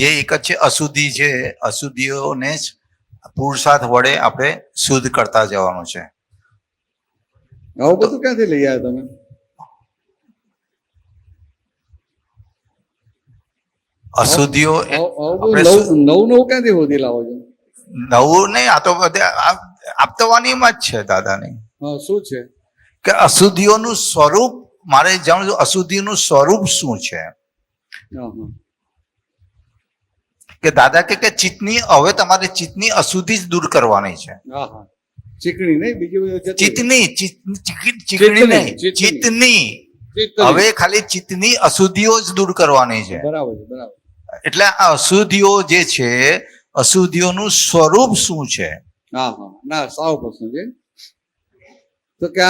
જે એક જ છે અશુદ્ધિ છે, અશુદ્ધિઓને જ પુરુષાર્થ વડે આપણે શુદ્ધ કરતા જવાનું છે. આવું બધું ક્યાંથી લઈ આવ્યા તમે? અશુદ્ધિઓ આવું બધું નવું ક્યાંથી શોધી લાવો છો? નવું નહીં, આ તો બધે આપતવાનીમાં જ છે દાદાની. હા, શું છે? કે અશુદ્ધિઓનું સ્વરૂપ મારે જાણવું, અશુદ્ધિનું સ્વરૂપ શું છે? હા હા. કે દાદા કે ચિત્તની, હવે તમારે ચિત્તની અશુદ્ધિ જ દૂર કરવાની છે. હા હા. ચીકણી નહીં, બીજું બધું જતું. ચિત્તની ચીકણી નહીં, ચિત્તની. ચિત્તની. હવે ખાલી ચિત્તની અશુદ્ધિઓ જ દૂર કરવાની છે. બરાબર છે, બરાબર. એટલે આ અશુદ્ધિઓ જે છે, અશુદ્ધિઓનું સ્વરૂપ શું છે? હા હા. ના, સારો પ્રશ્ન છે. તો કે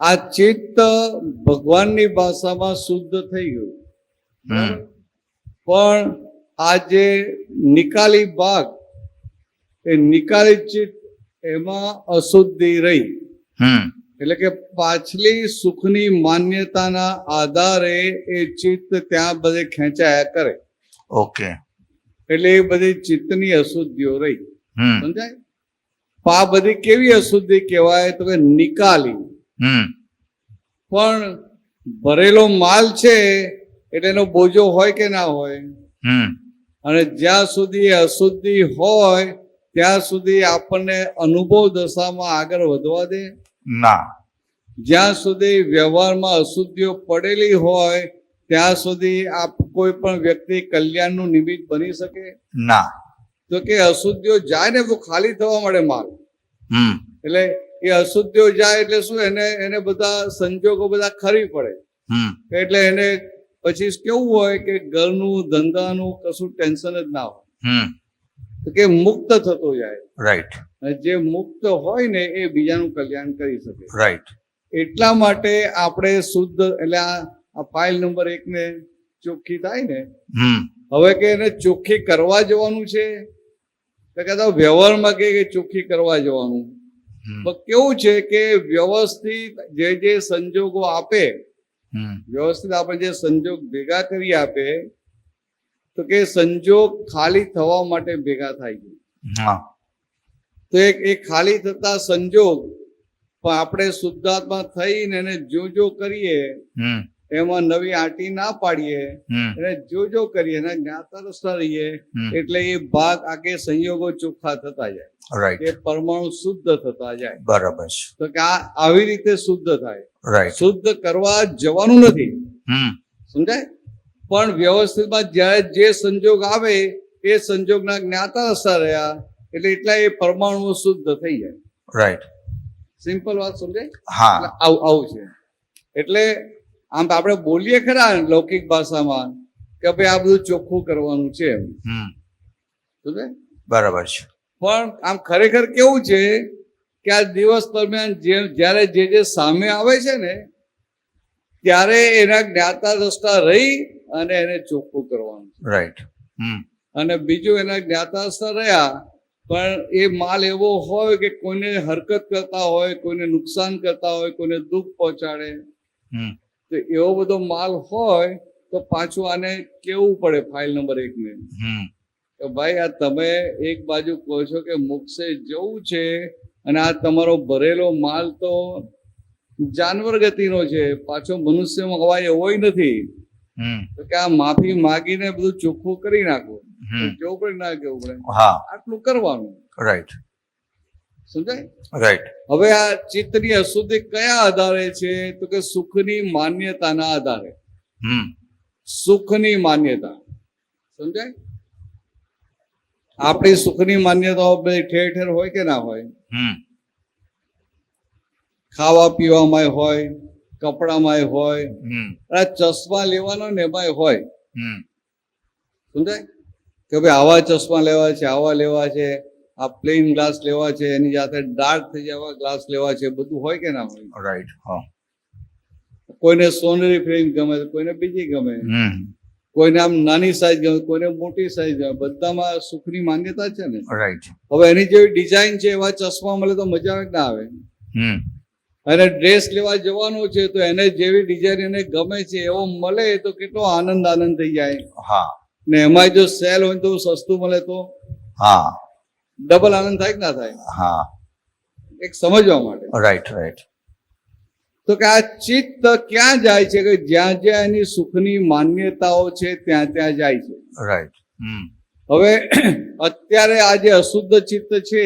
આ ચિત્ત ભગવાનની ભાષામાં શુદ્ધ થઈ ગયું, હમ પણ આ જે નિકાલી ભાગ, એ નિકાલી ચિત્ત એમાં અશુદ્ધિ રહી. હમ એટલે કે પાછલી સુખની માન્યતાના આધારે એ ચિત્ત ત્યાં બધે ખેંચાયા કરે, ઓકે. એટલે એ બધી ચિત્તની અશુદ્ધિઓ રહી. હમ સમજાય? આ બધી કેવી અશુદ્ધિ કહેવાય? તો કે નિકાલી. હમ પણ ભરેલો માલ છે એટલે એનો બોજો હોય કે ના હોય? હમ અને જ્યાં સુધી એ અશુદ્ધિ હોય ત્યાં સુધી આપણને અનુભવ દશામાં આગળ વધવા દે? ના. જ્યાં સુધી વ્યવહારમાં અશુદ્ધિઓ પડેલી હોય ત્યાં સુધી આપ કોઈ પણ વ્યક્તિ કલ્યાણનું નિમિત્ત બની શકે? ના. તો કે અશુદ્ધિઓ જાય ને તો ખાલી થવા મળે માલ. હમ એટલે એ અશુદ્ધિઓ જાય એટલે શું, એને બધા સંજોગો બધા ખરી પડે. હમ એટલે એને પછી કેવું હોય કે ઘરનું, ધંધાનું કશું ટેન્શન જ ના હોય, હમ તો કે મુક્ત થતો જાય. રાઈટ અને જે મુક્ત હોય ને એ બીજાનું કલ્યાણ કરી શકે. રાઈટ. એટલા માટે આપણે શુદ્ધ, એટલે આ ફાઇલ નંબર 1 ને ચોખ્ખી થાય ને, હમ હવે કે એને ચોખ્ખી કરવા જવાનું છે, તો કહેતા વ્યવહારમાં કે ચોખ્ખી કરવા જવાનું. હમ પણ કેવું છે કે વ્યવસ્થિત જે સંજોગો આપે, હમ વ્યવસ્થિત આપણે જે સંજોગ ભેગા કરી આપે, તો કે સંજોગ ખાલી થવા માટે ભેગા થાય છે. હા. તો એ ખાલી થતા સંજોગ પણ આપણે શુદ્ધાત્મા થઈને એને જો કરીએ, હમ એમાં નવી આંટી ના પાડીએ, હમ એને જો કરીએ, એને જ્ઞાતા રસ્તા રહીએ, હમ એટલે એ ભાગ આગે સંયોગો ચોખ્ખા થતા જાય, રાઈટ. એ પરમાણુ શુદ્ધ થતા જાય. બરાબર છે. તો કે આવી રીતે શુદ્ધ થાય. રાઈટ. શુદ્ધ કરવા જવાનું નથી, હમ સમજાય? પણ વ્યવસ્થિતમાં જ્યારે જે સંજોગ આવે એ સંજોગના જ્ઞાતા રસ્તા રહ્યા એટલે એટલા એ પરમાણુ શુદ્ધ થઈ જાય. રાઈટ. સિમ્પલ વાત સમજાય? હા. એટલે આવું છે. એટલે આમ આપણે બોલીએ ખરા લૌકિક ભાષામાં કે ભાઈ આ બધું ચોખ્ખું કરવાનું છે એમ, હમ સમજાય? બરાબર છે. પણ આમ ખરેખર કેવું છે કે આ દિવસ દરમિયાન જ્યારે જે સામે આવે છે ને ત્યારે એના જ્ઞાતા દ્રષ્ટા રહી અને એને ચોખ્ખું કરવાનું છે. રાઈટ. હમ અને બીજું એના જ્ઞાતા દ્રષ્ટા રહ્યા પણ એ માલ એવો હોય કે કોઈને હરકત કરતા હોય, કોઈને નુકસાન કરતા હોય, કોઈને દુઃખ પહોંચાડે, હમ તો એવો બધો માલ હોય તો પાછું આને કેવું પડે ફાઇલ નંબર 1 ને હમ કે ભાઈ આ તમે એક બાજુ કહો છો કે મોક્ષે જવું છે અને આ તમારો ભરેલો માલ તો જાનવર ગતિનો છે, પાછો મનુષ્યમાં હવાય એવોય નથી, હમ તો કે આ માફી માગીને બધું ચોખ્ખું કરી નાખો. હમ કેવું પડે ના કેવું પડે, હા આટલું કરવાનું. રાઈટ સમજાય? રાઈટ હવે આ ચિત્તની અશુદ્ધિ કયા આધારે છે? તો કે સુખની માન્યતાના આધારે. હમ સુખની માન્યતા. સમજાય? આપણી સુખની માન્યતાઓ બધી ઠેર ઠેર હોય કે ના હોય? હમ ખાવા પીવામાં હોય, કપડામાં હોય, હમ આ ચશ્મા લેવાનો ને એમાંય હોય. હમ સમજાય? કે ભાઈ આવા ચશ્મા લેવા છે, આવા લેવા છે, આ પ્લેન ગ્લાસ લેવા છે, એની સાથે ડાર્ક થઈ જાય એવા ગ્લાસ લેવા છે, બધું હોય કે ના હોય? રાઈટ હા કોઈને સોનેરી ફ્રેમ ગમે, કોઈને બીજી ગમે, હમ કોઈને આમ નાની સાઈઝ ગમે, કોઈને મોટી સાઈઝ ગમે, બધામાં સુખની માન્યતા છે ને. રાઈટ હવે એની જેવી ડિઝાઇન છે એવા ચશ્મા મળે તો મજા આવે કે ના આવે? હમ અને ડ્રેસ લેવા જવાનું છે તો એને જેવી ડિઝાઇન એને ગમે છે એવો મળે તો કેટલો આનંદ થઈ જાય. હા ને એમાં જો સેલ હોય તો સસ્તું મળે તો હા ડબલ આનંદ થાય કે ના થાય? હા એક સમજવા માટે. રાઈટ રાઈટ તો કે આ ચિત્ત ક્યાં જાય છે? કે જ્યાં જ્યાં એની સુખની માન્યતાઓ છે ત્યાં ત્યાં જાય છે. રાઈટ હમ હવે અત્યારે આ જે અશુદ્ધ ચિત્ત છે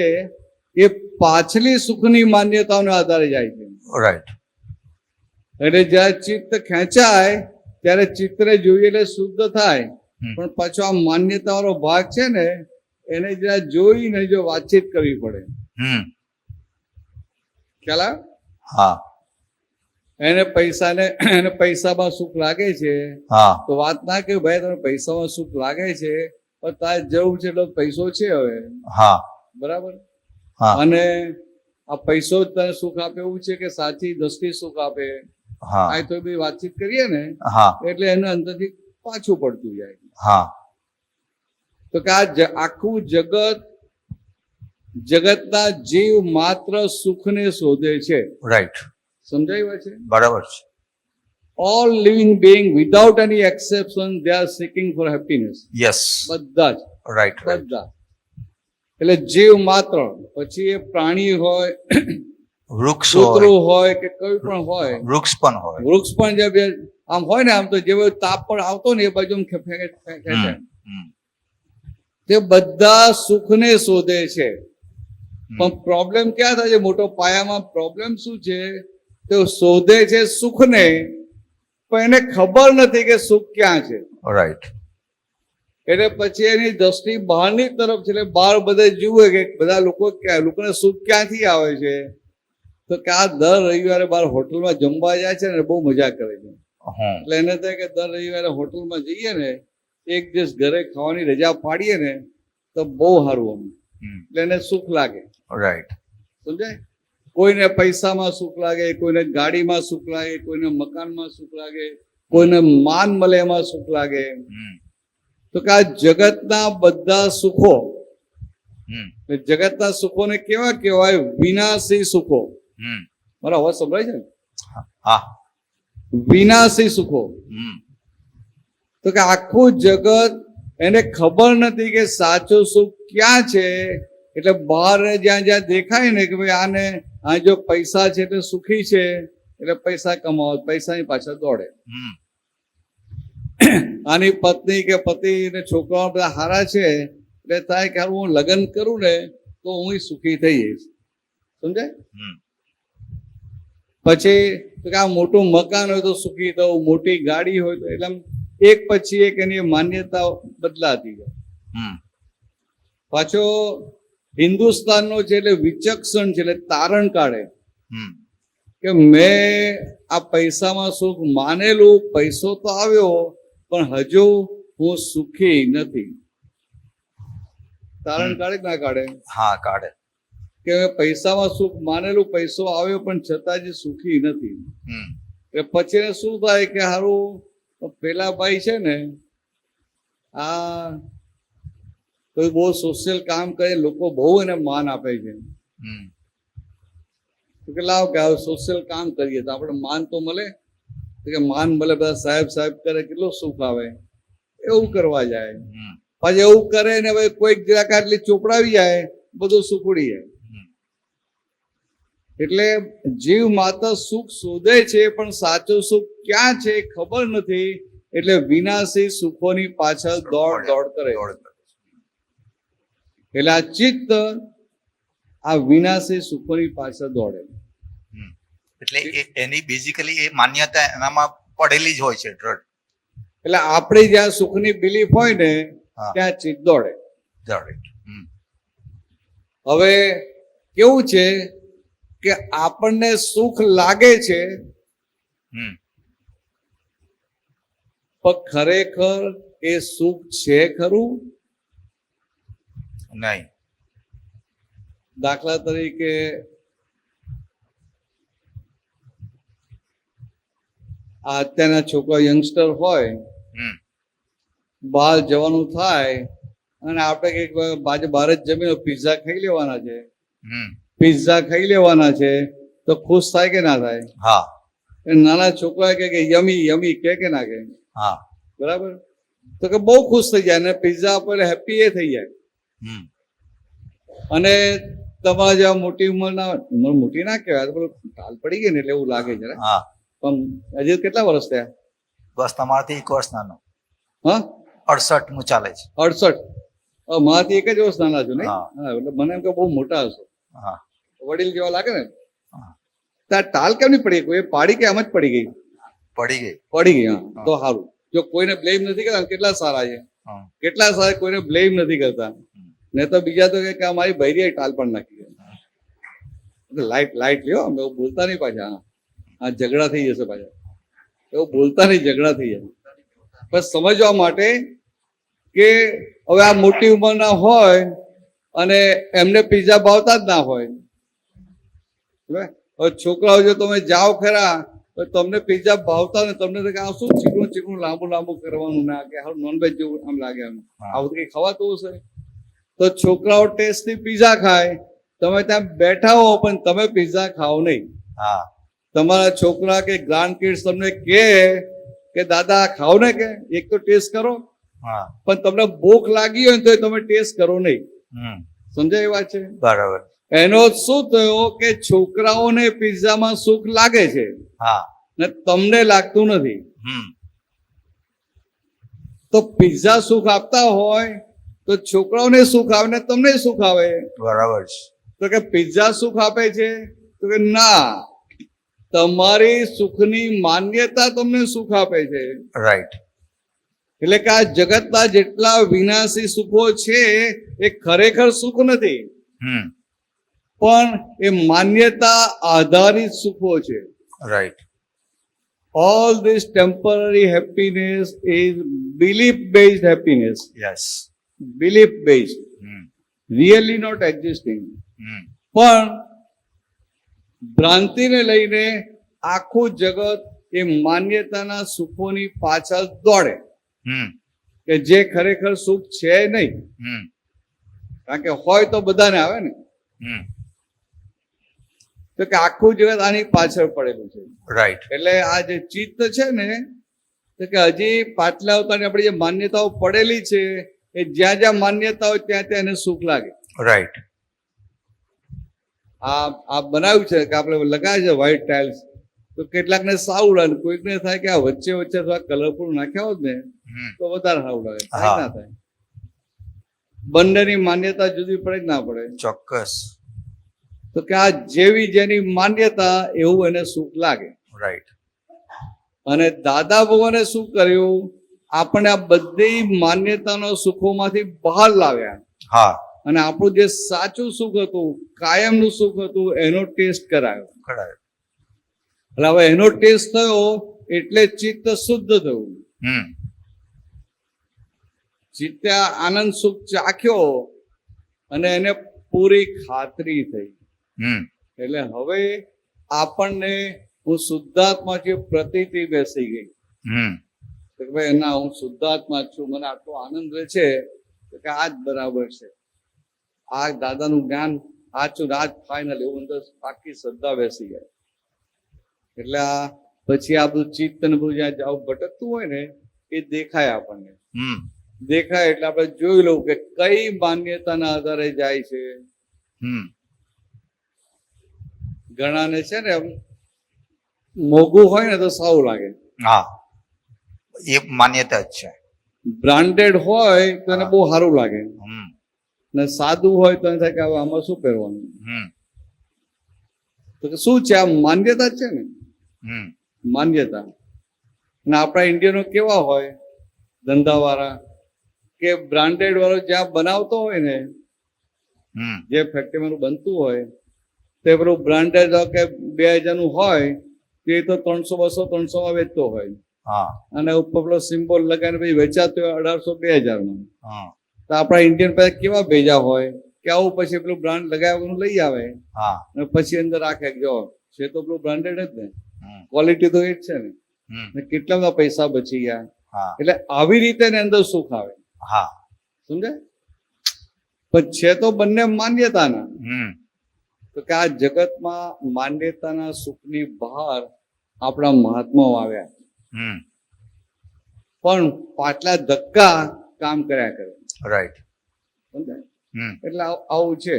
એ પાછલી સુખની માન્યતાઓના આધારે જાય છે. રાઈટ એટલે જ્યારે ચિત્ત ખેંચાય ત્યારે ચિત્તને જોઈએ એટલે શુદ્ધ થાય, પણ પાછો આ માન્યતાવાળો ભાગ છે ને એને જરા જોઈને જો વાતચીત કરવી પડે. હમ ખ્યાલ આવે? હા એને પૈસામાં સુખ લાગે છે હા તો વાત ના કે ભાઈ તમને પૈસામાં સુખ લાગે છે પણ તારે જવું છે એટલે પૈસો છે હવે, હા બરાબર? હા અને આ પૈસો જ તને સુખ આપે એવું છે કે સાચી દ્રષ્ટિ સુખ આપે? હા આ તો બી વાતચીત કરીએ ને હા એટલે એને અંદરથી પાછું પડતું જાય. હા તો કે આ આખું જગતના જીવ માત્ર સુખને શોધે છે. રાઈટ સમજાય વાત છે? બરાબર છે all living being without any exception they are seeking for happiness. Yes બધા જ રાઈટ રાઈટ બધા. એટલે જીવ માત્ર, પછી એ પ્રાણી હોય, વૃક્ષ કૂતરું હોય હોય કે કોઈ પણ હોય, વૃક્ષ પણ હોય વૃક્ષ પણ જે આમ હોય ને આમ તો જે તાપ પણ આવતો ને એ બાજુ ખેંચે, હમ તે બધા સુખને શોધે છે. પણ પ્રોબ્લેમ ક્યાં થાય છે? મોટો પાયામાં પ્રોબ્લેમ શું છે? તો શોધે છે સુખને પણ એને ખબર નથી કે સુખ ક્યાં છે. રાઈટ એટલે પછી એની દ્રષ્ટિ બહારની તરફ છે. એટલે બહાર બધા જુએ કે બધા લોકોને સુખ ક્યાંથી આવે છે? તો કે આ દર રવિવારે બહાર હોટલમાં જમવા જાય છે ને બહુ મજા કરે છે. હમ એટલે એને થાય કે દર રવિવારે હોટલમાં જઈએ ને, એક દિવસ ઘરે ખાવાની રજા પાડીએ ને તો બહુ સારું અમે. એટલે એને સુખ લાગે. રાઈટ સમજાય? કોઈને પૈસામાં સુખ લાગે, કોઈને ગાડીમાં સુખ લાગે, કોઈને મકાનમાં સુખ લાગે, કોઈને માન મળે એમાં સુખ લાગે. તો કે આ જગતના બધા સુખો, જગતના સુખોને કેવા કહેવાય? વિનાશી સુખો. મારો અવાજ સંભળાય છે ને? હા વિનાશી સુખો. તો કે આખું જગત એને ખબર નથી કે સાચું સુખ ક્યાં છે. એટલે બહાર જ્યાં જ્યાં દેખાય ને કે ભાઈ આને આ જો પૈસા છે એટલે સુખી છે, એટલે પૈસા કમાવો, પૈસાની પાછળ દોડે. આની પત્ની કે પતિ ને છોકરાઓ બધા હારા છે એટલે થાય કે હું લગ્ન કરું ને તો હું સુખી થઈ જઈશ. સમજાય? પછી આ મોટું મકાન હોય તો સુખી થવું, મોટી ગાડી હોય તો, એટલે એક પછી એક એની માન્યતા બદલાતી જાય. પાછો હિન્દુસ્તાનનો છે એટલે વિચક્ષણ છે, એટલે તારણ કાઢે કે મેં આ પૈસામાં સુખ માનેલું, પૈસો તો આવ્યો પણ હજુ હું સુખી નથી. તારણ કાઢે કે ના કાઢે? હા કાઢે. કે પૈસામાં સુખ માનેલું, પૈસો આવ્યો પણ છતાં જ સુખી નથી. એટલે પછી શું થાય કે હારું પેલા ભાઈ છે ને આ કોઈ બહુ સોશિયલ કામ કરે, લોકો બહુ એને માન આપે છે. તો કે લાવ કે સોશિયલ કામ કરીએ તો આપણે માન તો મળે. તો કે માન ભલે બધા સાહેબ સાહેબ કરે કેટલું સુખ આવે, એવું કરવા જાય. હમ. પછી એવું કરે ને હવે કોઈક જરાક આટલી ચોપડાવી જાય, બધું સુખ ઉડી જાય. હમ. એટલે જીવ માત્ર સુખ શોધે છે, પણ સાચું સુખ ક્યાં છે એ ખબર નથી. એટલે વિનાશી સુખોની પાછળ દોડ દોડ કરે. દોડ કરે. એટલે આ ચિત્ત આ વિનાશી સુખોની પાછળ દોડે. હમ. એટલે એની બેઝિકલી એ માન્યતા એનામાં પડેલી જ હોય છે દ્રઢ. એટલે આપણે જ્યાં સુખની બિલીફ હોય ને હા. ત્યાં ચિત્ત દોડે. દ્રઢ. હમ. હવે કેવું છે કે આપણને સુખ લાગે છે, હમ. પણ ખરેખર એ સુખ છે ખરું? નહીં. દાખલા તરીકે આ અત્યારના છોકરા યંગસ્ટર હોય, હમ. બહાર જવાનું થાય અને આપણે કંઈક બાજુ બહાર જ જમીને પિઝા ખાઈ લેવાના છે, હમ. પિઝા ખાઈ લેવાના છે, તો ખુશ થાય કે ના થાય? હા. એ નાના છોકરા કે યમી યમી કે ના કે? હા. બરાબર. તો કે બહુ ખુશ થઈ જાય અને પિઝા આપણે હેપી એ થઈ જાય. હમ. અને તમારા જેવા મોટી ઉંમર મોટી ના કહેવાય, તો પેલું ટાલ પડી ગઈ ને એટલે એવું લાગે છે. હા. પણ હજી કેટલા વર્ષ થયા? બસ તમારાથી 1 વર્ષ નાનો. હા, 68 નું ચાલે છે. 68. મારાથી 1 જ વર્ષ નાના છું, નહીં? હા. હા, એટલે મને એમ કે બહુ મોટા હશો, હા. વડીલ જેવા લાગે ને. હા. ત્યાં ટાલ કેમ નહીં પડી? કોઈ પાડી કે એમ જ પડી ગઈ? પડી ગઈ. પડી ગઈ. હા, હા. તો સારું. જો કોઈને બ્લેમ નથી કરતા, કેટલા સારા છે, હા. કેટલા સારા, કોઈને બ્લેમ નથી કરતા. ને તો બીજા તો કે અમારી બૈરીએ ટાલ પણ નાખી દે. લાઈટ લાઈટ લ્યો, અમે એવું બોલતા નહીં પાછા. હા, ઝઘડા થઈ જશે પાછા. એવું બોલતા નહીં, ઝઘડા થઈ જાય. બસ સમજવા માટે કે હવે આ મોટી ઉંમરના હોય અને એમને પિઝા ભાવતા જ ના હોય. હવે છોકરાઓ જો તમે જાઓ ખરા તો તમને પિઝા ભાવતા ને તમને તો કે આ શું ચીકણું ચીકણું લાંબુ લાંબુ કરવાનું ના કે હારું નોનવેજ જેવું આમ લાગે. એમ આવું કંઈ ખવાતું હશે? તો છોકરાઓ ટેસ્ટથી પિઝા ખાય, તમે ત્યાં બેઠા હો પણ તમે પિઝા ખાઓ નહીં. હા. તમારા છોકરા કે ગ્રાન્ડ કિડ્સ તમને કે દાદા ખાઓ ને, કે એક તો ટેસ્ટ કરો. હા. પણ તમને ભૂખ લાગી હોય ને તો તમે ટેસ્ટ કરો નહીં. હમ. સમજાય એ વાત છે? બરાબર. એનો શું થયો કે છોકરાઓને પિઝામાં સુખ લાગે છે હા. ને તમને લાગતું નથી. હમ. તો પિઝા સુખ આપતા હોય તો છોકરાઓને સુખ આવે ને તમને સુખ આવે. બરાબર છે. તો કે પિઝા સુખ આપે છે? તો કે ના, તમારી સુખની માન્યતા તમને સુખ આપે છે. રાઈટ. એટલે કે આ જગતના જેટલા વિનાશી સુખો છે એ ખરેખર સુખ નથી, હમ. પણ એ માન્યતા આધારિત સુખો છે. Right. All this temporary happiness is belief based happiness, yes. belief based, hmm. really not existing. હમ. પણ ભ્રાંતિને લઈને આખું જગત એ માન્યતાના સુખોની પાછળ દોડે હમ. કે જે ખરેખર સુખ છે નહીં. હમ. કારણ કે હોય તો બધાને આવે ને. હમ. તો કે આખું જગત આની પાછળ પડેલું છે. રાઈટ. એટલે આ જે ચિત્ત છે ને, તો કે હજી પાછલા અવતારની આપણી જે માન્યતાઓ પડેલી છે એ જ્યાં જ્યાં માન્યતા હોય ત્યાં ત્યાં એને સુખ લાગે. રાઈટ. આ બનાવ્યું છે કે આપણે લગાવે છે વ્હાઈટ ટાઇલ્સ, તો કેટલાકને સારું લાગે, કોઈકને થાય કે આ વચ્ચે વચ્ચે થોડા કલરફુલ નાખ્યા હોત ને હમ. તો વધારે સારું લાગે. થાય હા. ના થાય? બંનેની માન્યતા જુદી પડે કે ના પડે? ચોક્કસ. તો કે આ જેવી જેની માન્યતા એવું એને સુખ લાગે. રાઈટ. અને દાદા ભગવાને શું કર્યું? આપણે આ બધી માન્યતાનો સુખોમાંથી બહાર લાવ્યા હા. અને આપણું જે સાચું સુખ હતું, કાયમનું સુખ હતું, એનો ટેસ્ટ કરાયો. કરાય. એટલે હવે એનો ટેસ્ટ થયો એટલે ચિત્ત શુદ્ધ થયું. હમ. ચિત્તે આનંદ સુખ ચાખ્યો અને એને પૂરી ખાતરી થઈ. હમ. એટલે હવે આપણને હું શુદ્ધાત્મા છે પ્રતીતિ બેસી ગઈ. હમ. કે ભાઈ ના, હું શુદ્ધાત્મા છું, મને આટલો આનંદ રહે છે કે આ જ બરાબર છે, આ દાદાનું જ્ઞાન આ છું, આ જ ફાઇનલ, એવું અંદર પાકી શ્રદ્ધા બેસી જાય. એટલે આ પછી આ બધું ચિત્ત ને બધું જ્યાં જાવ ભટકતું હોય ને એ દેખાય આપણને. દેખાય એટલે આપણે જોઈ લઉં કે કઈ માન્યતાના આધારે જાય છે. ઘણાને છે ને મોંઘું હોય ને તો સારું લાગે, હા, એ માન્યતા જ છે. બ્રાન્ડેડ હોય તો એને બહુ સારું લાગે, હમ ને સાદું હોય તો એને થાય કે હવે આમાં શું પહેરવાનું. હમ તો કે શું છે, આ માન્યતા જ છે ને, હમ માન્યતા. ને આપણા ઇન્ડિયનો કેવા હોય ધંધાવાળા કે બ્રાન્ડેડ વાળો જ્યાં બનાવતો હોય ને, હમ જે ફેક્ટરીમાં બનતું હોય તે પેલું બ્રાન્ડેડ કે 2000 નું હોય તે તો 300, 200, 300 માં વેચતો હોય, હા અને ઉપર પેલો સિમ્બોલ લગાવીને પછી વેચાતો હોય 1800, 2000 માં. હા તો આપણા ઇન્ડિયન પાસે કેવા ભેજા હોય કે આવું પછી પેલું બ્રાન્ડ લગાવવાનું લઈ આવે હા અને પછી અંદર રાખે જો છે તો પેલું બ્રાન્ડેડ જ ને, હમ ક્વોલિટી તો એ જ છે ને. હમ ને કેટલા બધા પૈસા બચી ગયા. હા એટલે આવી રીતે એની અંદર સુખ આવે, હા સમજાય. પણ છે તો બંને માન્યતાના. હમ તો કે આ જગતમાં માન્યતાના સુખની બહાર આપણા મહાત્માઓ આવ્યા, હમ પણ પાટલા ધક્કા કામ કર્યા કરે, રાઈટ. સમજાય. હમ એટલે આવું છે.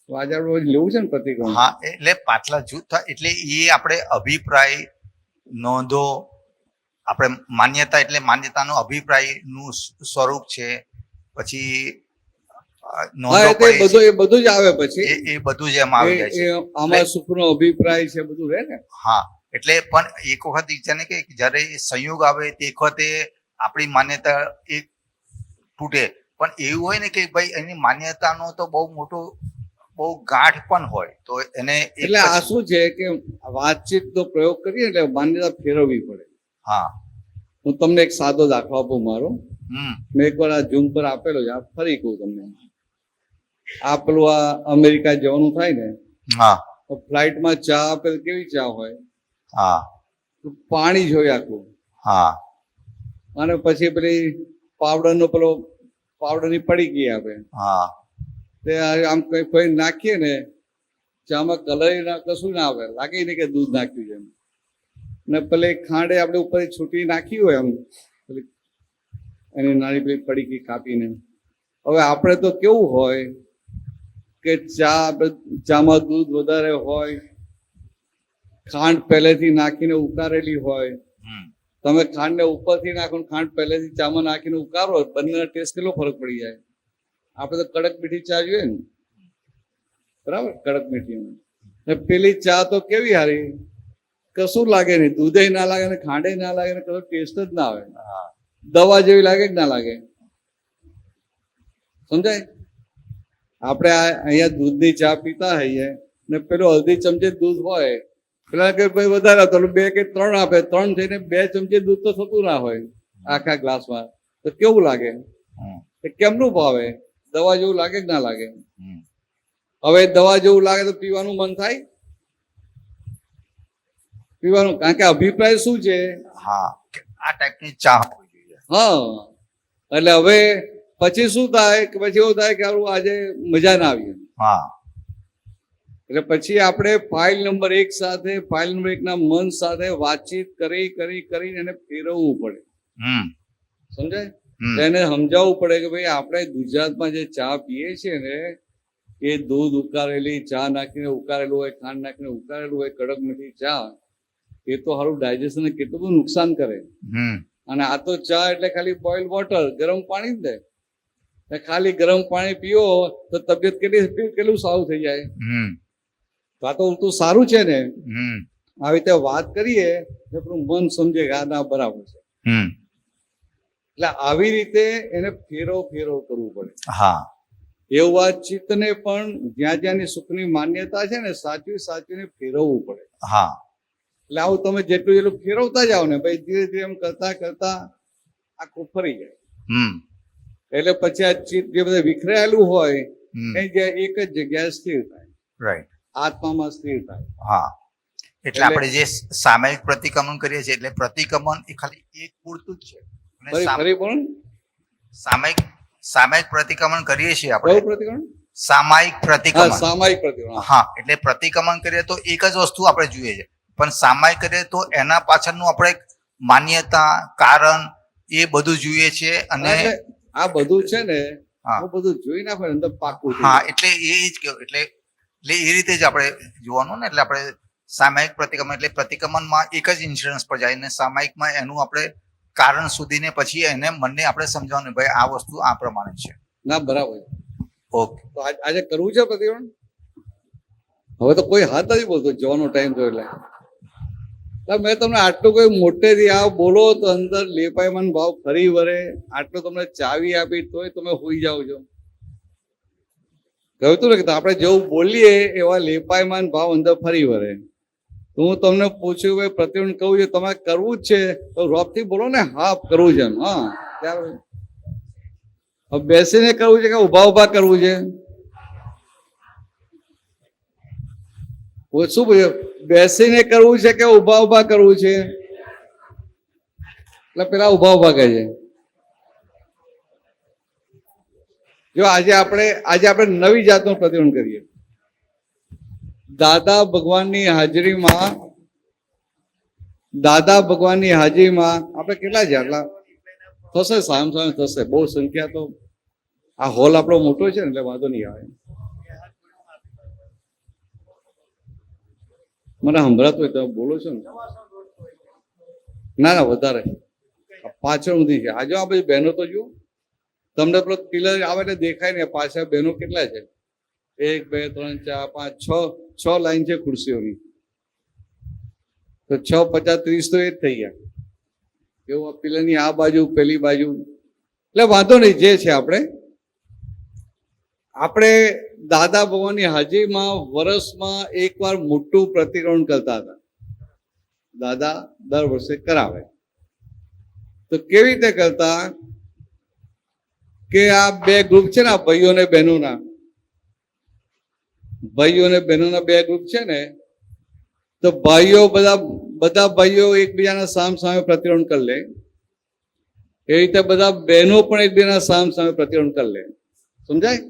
તો આજે આપણે રોજ લેવું છે ને પ્રતિક્રમણ. હા, એટલે પાટલા જૂથ થાય એટલે એ આપણે અભિપ્રાય નોંધો, આપણે માન્યતા એટલે માન્યતાનો અભિપ્રાયનું સ્વરૂપ છે, પછી હા, નોંધો એ તો પડે એ બધું જ આવે પછી. એ બધું જ એમાં આવી જાય છે. આમાં સુખનો અભિપ્રાય છે બધું રહે ને. હા, એટલે પણ એક વખત ઈચ્છાને કે જ્યારે સંયોગ આવે તે વખતે આપણી માન્યતા એક તૂટે. પણ એવું હોય ને કે ભાઈ એની માન્યતાનો તો બહુ મોટો બહુ ગાઢ પણ હોય તો એને એક એટલે આ પછી- શું છે કે વાતચીતનો પ્રયોગ કરીએ એટલે માન્યતા ફેરવવી પડે. હા. હું તમને એક સાદો દાખલો આપું મારો. હમ મેં એકવાર આ ઝૂમ પર આપેલો છે, આ ફરી કહું તમને. આ પેલું આ અમેરિકા જવાનું થાય ને હા તો ફ્લાઇટમાં ચા આપે તો કેવી ચા હોય, હા તો પાણી જ હોય આખું. હા અને પછી પેલી પાવડરની પડીકી આપે. હા તે આમ કઈ કોઈ નાખીએ ને ચામાં કલર ના કશું ના આવે, લાગે નહીં કે દૂધ નાખ્યું છે એમ. ને પેલી ખાંડે આપણે ઉપર છૂટી નાખી હોય એમ પેલી એની નાની પેલી પડીકી કાપીને. હવે આપણે તો કેવું હોય કે ચામાં દૂધ વધારે હોય, ખાંડ પહેલેથી નાખીને ઉકારેલી હોય. હમ તમે ખાંડને ઉપરથી નાખો ને ખાંડ પહેલેથી ચામાં નાખીને ઉકારો, બંનેના ટેસ્ટ કેટલો ફરક પડી જાય. આપણે તો કડક મીઠી ચા જોઈએ ને, બરાબર, કડક મીઠી. ને પેલી ચા તો કેવી હારી, કશું લાગે નહીં, દૂધે ના લાગે ને ખાંડે ના લાગે ને કશો ટેસ્ટ જ ના આવે. હા દવા જેવી લાગે કે ના લાગે, સમજાય. આપણે અહીંયા દૂધની ચા પીતા હોઈએ ને પેલું અડધી ચમચી દૂધ હોય, પેલા કે ભાઈ વધારે આપો, 2 કે 3 આપે, 3 થઈને 2 ચમચી દૂધ તો થતું ના હોય આખા ગ્લાસમાં. તો કેવું લાગે, હમ એ કેમનું ભાવે, દવા જેવું લાગે કે ના લાગે. હમ હવે દવા જેવું લાગે તો પીવાનું મન થાય, પીવાનું. કારણ કે અભિપ્રાય શું છે, હા કે આ ટાઈપની ચા હોવી જોઈએ. હા. એટલે હવે પછી શું થાય કે પછી એવું થાય કે હારું આજે મજા ના આવી. હા એટલે પછી આપણે ફાઇલ નંબર 1 સાથે, ફાઇલ નંબર 1 ના મન સાથે વાતચીત કરીને એને ફેરવવું પડે, હમ સમજાય. હમ એને સમજાવવું પડે કે ભાઈ આપણે ગુજરાતમાં જે ચા પીએ છીએ ને એ દૂધ ઉકાળેલી ચા નાખીને ઉકાળેલું હોય, ખાંડ નાખીને ઉકાળેલું હોય, કડક મીઠી ચા, એ તો સારું ડાયજેશનને કેટલું બધું નુકસાન કરે. હમ અને આ તો ચા એટલે ખાલી બોઇલ વોટર, ગરમ પાણી જ દે. ખાલી ગરમ પાણી પીઓ તો તબિયત કેટલું સારું થઈ જાય. હમ તો આ તો ઉલટું સારું છે ને. હમ આવી રીતે વાત કરીએ તો આપણું મન સમજે કે આ ના બરાબર છે. હમ એટલે આવી રીતે એને ફેરવ કરવું પડે. હા એવું આ ચિત્તને પણ જ્યાં જ્યાંની સુખની માન્યતા છે ને સાચવીને ફેરવવું પડે. હા એટલે આવું તમે જેટલું ફેરવતા જાઓ ને ભાઈ, ધીરે ધીરે એમ કરતા આખું ફરી જાય. હમ એટલે પછી આ ચિત્ત જે બધા વિખરાયેલું હોય હમ એ એક જ જગ્યાએ સ્થિર થાય, રાઈટ. આત્મામાં સ્થિર થાય. હા એટલે આપણે જે સામયિક પ્રતિક્રમણ કરીએ છીએ એટલે પ્રતિક્રમણ એ ખાલી એક પૂરતું જ છે. અને ફરી પણ સામયિક પ્રતિક્રમણ કરીએ છીએ કયું આપણે, પ્રતિક્રમણ? સામાયિક હા, પ્રતિક્રમણ. સામાયિક પ્રતિક્રમણ. હા એટલે પ્રતિક્રમણ કરીએ તો એક જ વસ્તુ આપણે જોઈએ છે, પણ સામાયિક કરીએ તો એના પાછળનું આપણે માન્યતા કારણ એ બધું જોઈએ છે અને એટલે આ બધું છે ને હા. આ બધું જોઈ નાખો ને અંદર પાકું થઈ હા જાય. એટલે એ જ કહ્યું એટલે એ રીતે જ આપણે જોવાનું ને એટલે આપણે સામાયિક પ્રતિક્રમણ એટલે પ્રતિક્રમણમાં એક જ ઇન્સ્યોરન્સ પર જાય ને સામાયિકમાં એનું આપણે કારણ શોધીને પછી એને મનને આપણે સમજાવવાનું ભાઈ આ વસ્તુ આ પ્રમાણે છે. ના બરાબર. ઓકે તો આજે કરવું છે પ્રતિક્રમણ? હવે તો કોઈ હાથ નથી બોલતો, જવાનો ટાઈમ થયો એટલે મેં તમને આટલું કોઈ મોટેથી આ બોલો તો અંદર લેપાયમાન ભાવ ફરી વળે. આટલું તમને ચાવી આપી તોય તમે હોઈ જાઓ છો. કહ્યું તું ને કે આપણે જેવું બોલીએ એવા લેપાયમાન ભાવ અંદર ફરી વળે. તો હું તમને પૂછ્યું ભાઈ પ્રતિક્રમણ કહું છે, તમારે કરવું જ છે તો રોપથી બોલો ને, હા કરવું છે એમ. હા ત્યારે હવે બેસીને કરવું છે કે ઉભા ઉભા કરવું છે? શું પૂછ્યું? બેસીને કરવું છે કે ઉભા ઉભા કરવું છે? એટલે પેલા ઉભા ઉભા કહે છે. જો આજે આપણે નવી જાતનું પ્રતિક્રમણ કરીએ. દાદા ભગવાનની હાજરીમાં આપણે કેટલા છે? આટલા થશે, સામ સામે થશે. બહુ સંખ્યા તો આ હોલ આપણો મોટો છે ને એટલે વાંધો નહીં આવે. મને સંભળાતું હોય તમે બોલો છો ને? ના ના વધારે પાછળ ઊંધી છે. આજે આ બધી બહેનો તો જુઓ, તમને પેલો પિલર આવે એટલે દેખાય ને પાછળ બહેનો કેટલા છે? 1 2 3 4 5 6 લાઈન છે ખુરશીઓની. તો 6 50 30 તો એ જ થઈ ગયા. એવું આ પિલરની આ બાજુ પેલી બાજુ એટલે વાંધો નહીં. જે છે આપણે દાદા ભગવાનની હાજરીમાં વર્ષમાં એકવાર મોટું પ્રતિક્રમણ કરતા હતા. દાદા દર વર્ષે કરાવે. તો કેવી રીતે કરતા કે આ બે ગ્રુપ છે ને, આ ભાઈઓ અને બહેનોના બે ગ્રુપ છે ને, તો ભાઈઓ બધા ભાઈઓ એકબીજાના સામ સામે પ્રતિક્રમણ કરી લે. એ રીતે બધા બહેનો પણ એકબીજાના સામ સામે પ્રતિક્રમણ કરી લે. સમજાય?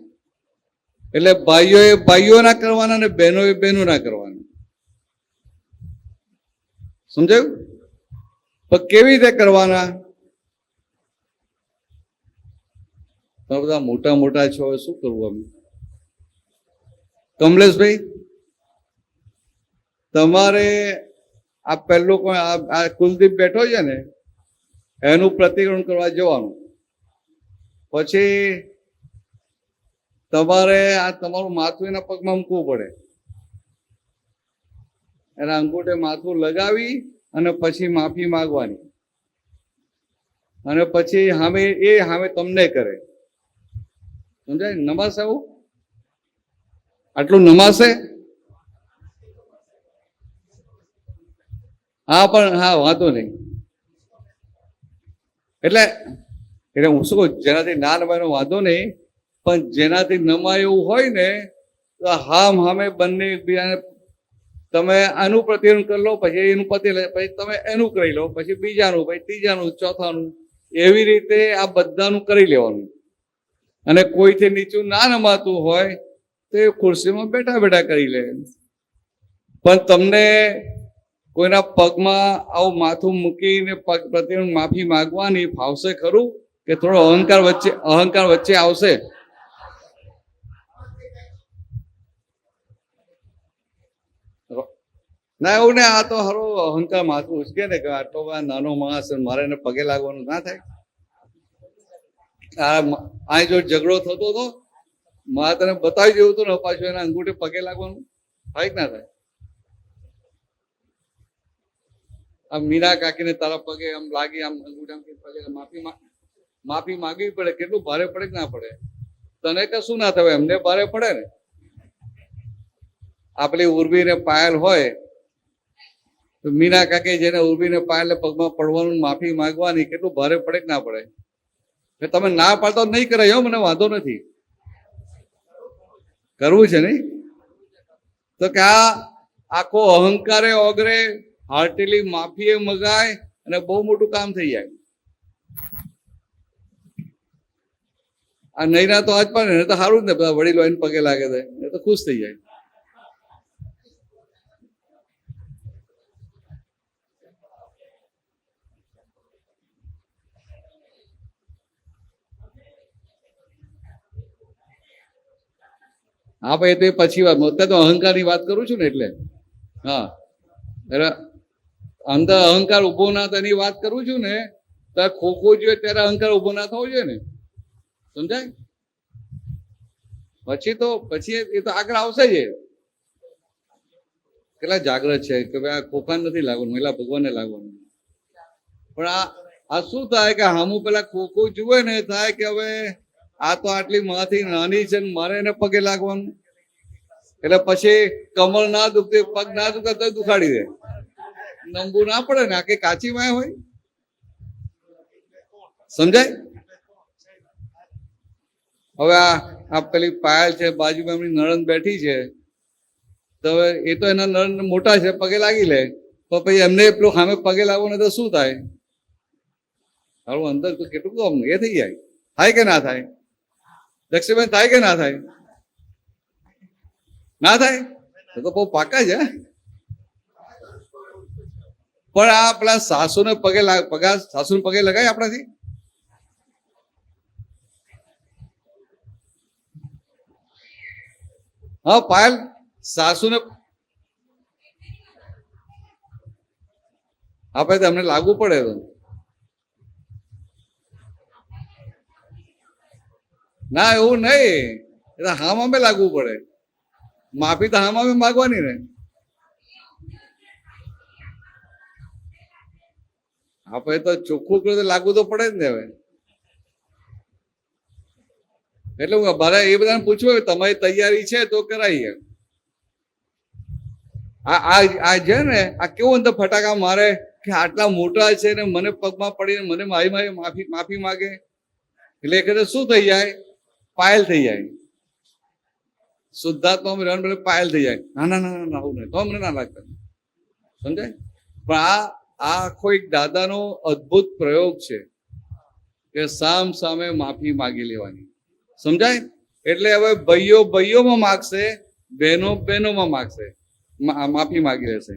એટલે ભાઈઓએ ભાઈઓના કરવાના અને બહેનોએ બહેનોના કરવાના. સમજાયું? પણ કેવી રીતે કરવાના? તમે બધા મોટા મોટા છો, શું કરવું? અમે કમલેશભાઈ, તમારે આ પહેલું કોઈ આ કુલદીપ બેઠો છે ને, એનું પ્રતિક્રમણ કરવા જવાનું. પછી તમારે આ તમારું માથું એના પગમાં મૂકવું પડે. એના અંગૂઠે માથું લગાવી અને પછી માફી માંગવાની. અને પછી સામે તમને કરે. સમજાય? નમાશે આવું? આટલું નમાશે? હા પણ હા વાંધો નહીં. એટલે હું શું કહું, જેનાથી ના નમાયનો વાંધો નહીં, પણ જેનાથી નમાય એવું હોય ને તો હામે બંને એકબીજાને તમે આનું પ્રતિક્રમણ કરી લો, પછી એનું પતી લે, પછી તમે એનું કરી લો, પછી બીજાનું, પછી ત્રીજાનું, ચોથાનું, એવી રીતે આ બધાનું કરી લેવાનું. અને કોઈથી નીચું ના નમાતું હોય તો એ ખુરશીમાં બેઠા બેઠા કરી લે. પણ તમને કોઈના પગમાં આવું માથું મૂકીને પ્રતિક્રમણ માફી માંગવાની ફાવશે ખરું? કે થોડો અહંકાર વચ્ચે આવશે? ના એવું ને, આ તો હરો અહંકાર માથું ઉચકે ને કે આટલો નાનો માણસ મારે એને પગે લાગવાનું ના થાય. આ જો ઝઘડો થતો હતો, મારે તને બતાવી દેવું હતું ને, પાછું એના અંગૂઠે પગે લાગવાનું થાય કે ના થાય? આમ મીરા કાકીને તારા પગે આમ લાગી, આમ અંગૂઠે પગે માફી માંગવી પડે. કેટલું ભારે પડે કે ના પડે? તને કશું ના થવાય, એમને ભારે પડે ને. આપણી ઉર્વી ને પાયલ હોય તો મીના કાકી જેને ઉર્વી ને પાયલ પગમાં પડવાનું માફી માંગવાની, કેટલું ભારે પડે કે ના પડે? તમે ના પાડતો નહીં કરાય, મને વાંધો નથી, કરવું છે નહીં? તો કે આ આખો અહંકારે ઓગરે, હાર્ટેલી માફીએ મગાય અને બહુ મોટું કામ થઈ જાય. આ નૈરા તો આજ પણ તો સારું જ ને, બધા વડીલો એને પગે લાગે છે, એ તો ખુશ થઈ જાય. હા ભાઈ, તો એ પછી વાત. અત્યારે તો અહંકારની વાત કરું છું ને, એટલે હા, એટલે અંદર અહંકાર ઉભો ના થાય એની વાત કરું છું ને. ત્યારે ખોખો જોઈએ ત્યારે અહંકાર ઉભો ના થવો જોઈએ ને, સમજાય? પછી એ તો આગળ આવશે જ. કેટલા જાગ્રત છે કે ભાઈ આ ખોખાને નથી લાગવાનું, એટલા ભગવાનને લાગવાનું. પણ આ શું થાય કે હામું પેલા ખોખો જુએ ને, થાય કે હવે આ તો આટલી માથી નાની છે ને મારે એને પગે લાગવાનું. એટલે પછી કમર ના દુખતી, પગ ના દુખે તો દુખાડી દે. નંબુ ના પડે ને, આખી કાચી માય હોય. સમજાય? હવે આ પેલી પાયલ છે, બાજુમાં એમની નણંદ બેઠી છે, તો હવે એ તો એના નણંદ મોટા છે, પગે લાગી લે. તો પછી એમને પેલું સામે પગે લાગવું તો શું થાય? હારું અંદર તો કેટલું બધું એ થઈ જાય. થાય કે ના થાય? દક્ષિણબેન, થાય કે ના થાય? ના થાય તો બહુ પાકા છે. પણ આ પેલા સાસુને પગે લગાય આપણાથી? હા પાયલ, સાસુને આપણે તો અમને લાગુ પડે તો ના, એવું નહીં. એટલે હામાં લાગવું પડે. માફી તો હામાં માગવાની ને. આપણે તો ચોખ્ખું કર્યું તો લાગુ તો પડે જ ને. હવે એટલે હું મારે એ બધાને પૂછવું, તમારી તૈયારી છે તો કરાવીએ. આ છે ને, આ કેવું અંદર ફટાકા મારે કે આટલા મોટા છે ને મને પગમાં પડીને મને મારી માફી માગે. એટલે એ શું થઈ જાય? પાયલ થઈ જાય. શુદ્ધાત્મા રહેવાનું પાયલ થઈ જાય. ના ના ના ના, આવું નહીં તો અમને ના લાગતા. સમજાય? પણ આ આખો એક દાદાનો અદ્ભુત પ્રયોગ છે કે સામ સામે માફી માગી લેવાની. સમજાય? એટલે હવે ભાઈઓ ભાઈઓમાં માગશે, બહેનો બહેનોમાં માગશે, માફી માગી લેશે.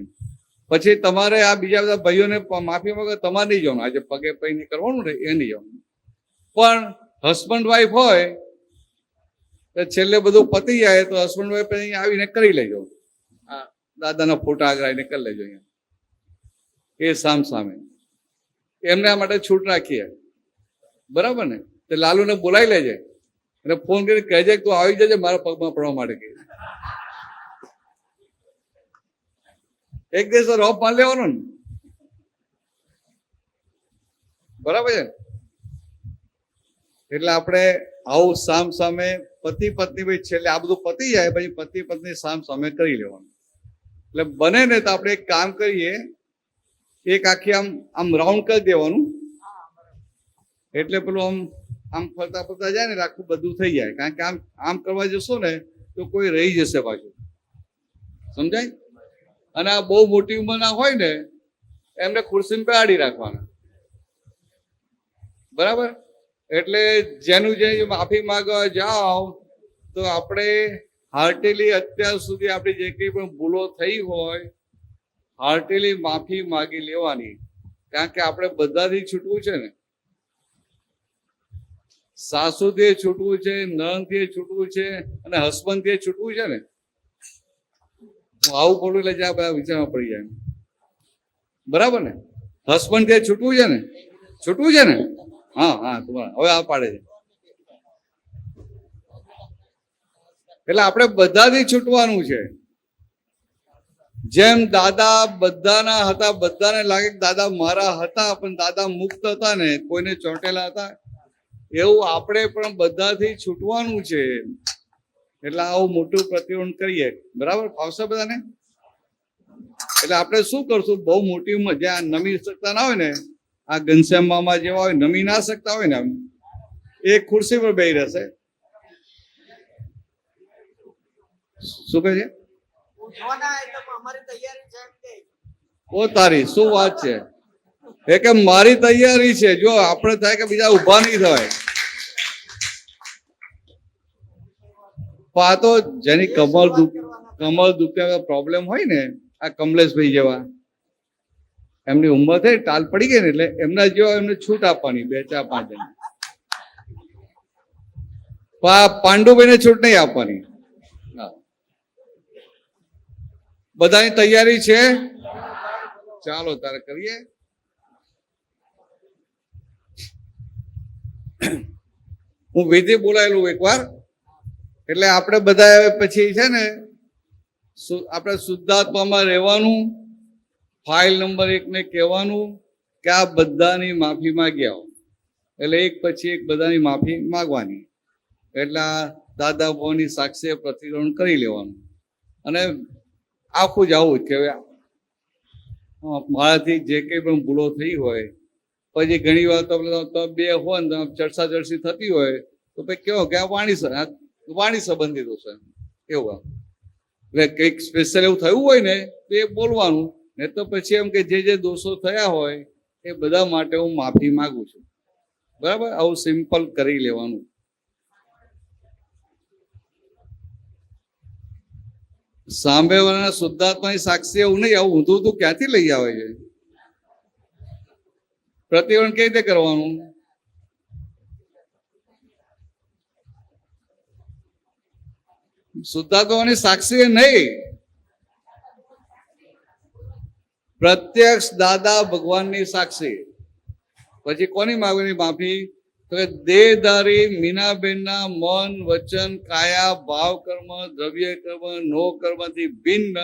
પછી તમારે આ બીજા બધા ભાઈઓને માફી માંગે, તમારે નહીં જવાનું. આજે પગે પૈને કરવાનું ને એ નહીં જવાનું. પણ હસબન્ડ વાઈફ હોય તો છેલ્લે બધું પતી જાય તો હસબન્ડ વાઈફ અહીંયા આવીને કરી લેજો. આ દાદાના ફોટા આગળ આવીને કરી લેજો અહીંયા. એ સામ સામે એમને આ માટે છૂટ રાખીએ. બરાબર ને? તો લાલુને બોલાવી લેજે અને ફોન કરીને કહેજે કે તું આવી જજે મારા પગમાં પડવા માટે. કે એક દિવસ રોપ માન લેવાનો ને. બરાબર છે? એટલે આપણે આવું સામ સામે પતિ પત્ની ભાઈ છેલ્લે આ બધું પતી જાય પછી પતિ પત્ની સામ સામે કરી લેવાનું. એટલે બને ને તો આપણે એક કામ કરીએ, એક આખી આમ રાઉન્ડ કરી દેવાનું. એટલે પેલું આમ ફરતા ફરતા જાય ને આખું બધું થઈ જાય. કારણ કે આમ કરવા જશો ને તો કોઈ રહી જશે પાછું. સમજાય? અને આ બહુ મોટી ઉંમરના હોય ને એમને ખુરશીમાં બેસાડી રાખવાના. બરાબર? એટલે જેનું જે માફી માંગવા જાઓ તો આપણે હાર્ટેલી અત્યાર સુધી આપણી જે કંઈ પણ ભૂલો થઈ હોય હાર્ટેલી માફી માગી લેવાની. કારણ કે આપણે બધાથી છૂટવું છે ને. સાસુથી છૂટવું છે, નણંદથી છૂટવું છે અને હસબન્ડથી છૂટવું છે ને. આવું પડું એટલે જ્યાં બધા વિચારમાં પડી જાય. બરાબર ને? હસબન્ડથી છૂટવું છે ને? છૂટવું છે ને? હા હા, તમારે હવે આ પાડે છે. એટલે આપણે બધાથી છૂટવાનું છે. જેમ દાદા બધાના હતા, બધાને લાગે કે દાદા મારા હતા પણ દાદા મુક્ત હતા ને, કોઈને ચોંટેલા હતા, એવું આપણે પણ બધાથી છૂટવાનું છે. એટલે આવું મોટું પ્રતિબંધ કરીએ. બરાબર? ફાવશે બધાને? એટલે આપણે શું કરશું? બહુ મોટી ઉંમર જ્યાં નમી શકતા ના હોય ને, આ ઘનશ્યામ મામા જેવા હોય, નમી ના શકતા હોય ને, એ ખુરશી પર બેસી રહેશે. શું કહે છે? ઓ તારી શું વાત છે? એ કે મારી તૈયારી છે. જો આપણે થાય કે બીજા ઉભા નહીં થવાય. આ તો જેની કમર દુખે પ્રોબ્લેમ હોય ને, આ કમલેશભાઈ જેવા, એમની ઉંમર થઈ ટાલ પડી ગઈ ને એટલે એમના જેવા એમને છૂટ આપવાની 2-4-5 જણ. પાંડુભાઈને છૂટ નહીં આપવાની. બધાની તૈયારી છે? ચાલો તારે કરીએ. હું વિધિ બોલાયેલું એકવાર, એટલે આપણે બધા પછી છે ને આપણે શુદ્ધાત્મામાં રહેવાનું. ફાઇલ નંબર 1 ને કહેવાનું કે આ બધાની માફી માંગી આવો, એટલે એક પછી એક બધાની માફી માંગવાની. એટલે આ દાદા ભવાની સાક્ષીએ પ્રતિક્રમણ કરી લેવાનું, અને આખું જ આવું જ કે મારાથી જે કંઈ પણ ભૂલો થઈ હોય, પછી ઘણી વાર તો બે હોય ને ચર્ચા ચર્ચી થતી હોય તો પછી કેવો કે આ વાણી સંબંધિત હશે એવું. એટલે કંઈક સ્પેશિયલ એવું થયું હોય ને તો એ બોલવાનું, ને તો પછી એમ કે જે દોષો થયા હોય એ બધા માટે હું માફી માંગુ છું. બરાબર, આવું સિમ્પલ કરી લેવાનું. સાંભળવાના શુદ્ધાત્માની સાક્ષી એવું નહીં, આવું ઊંધું ઊંધું ક્યાંથી લઈ આવે છે? પ્રતિવર્ણ કેવી રીતે કરવાનું? શુદ્ધાત્માની સાક્ષી નહીં, પ્રત્યક્ષ દાદા ભગવાનની સાક્ષી. પછી કોની માંગવાની માફી? તો કે દેહધારી મીનાબેનના મન, વચન, કાયા, ભાવ કર્મ, દ્રવ્ય કર્મ, નો કર્મથી ભિન્ન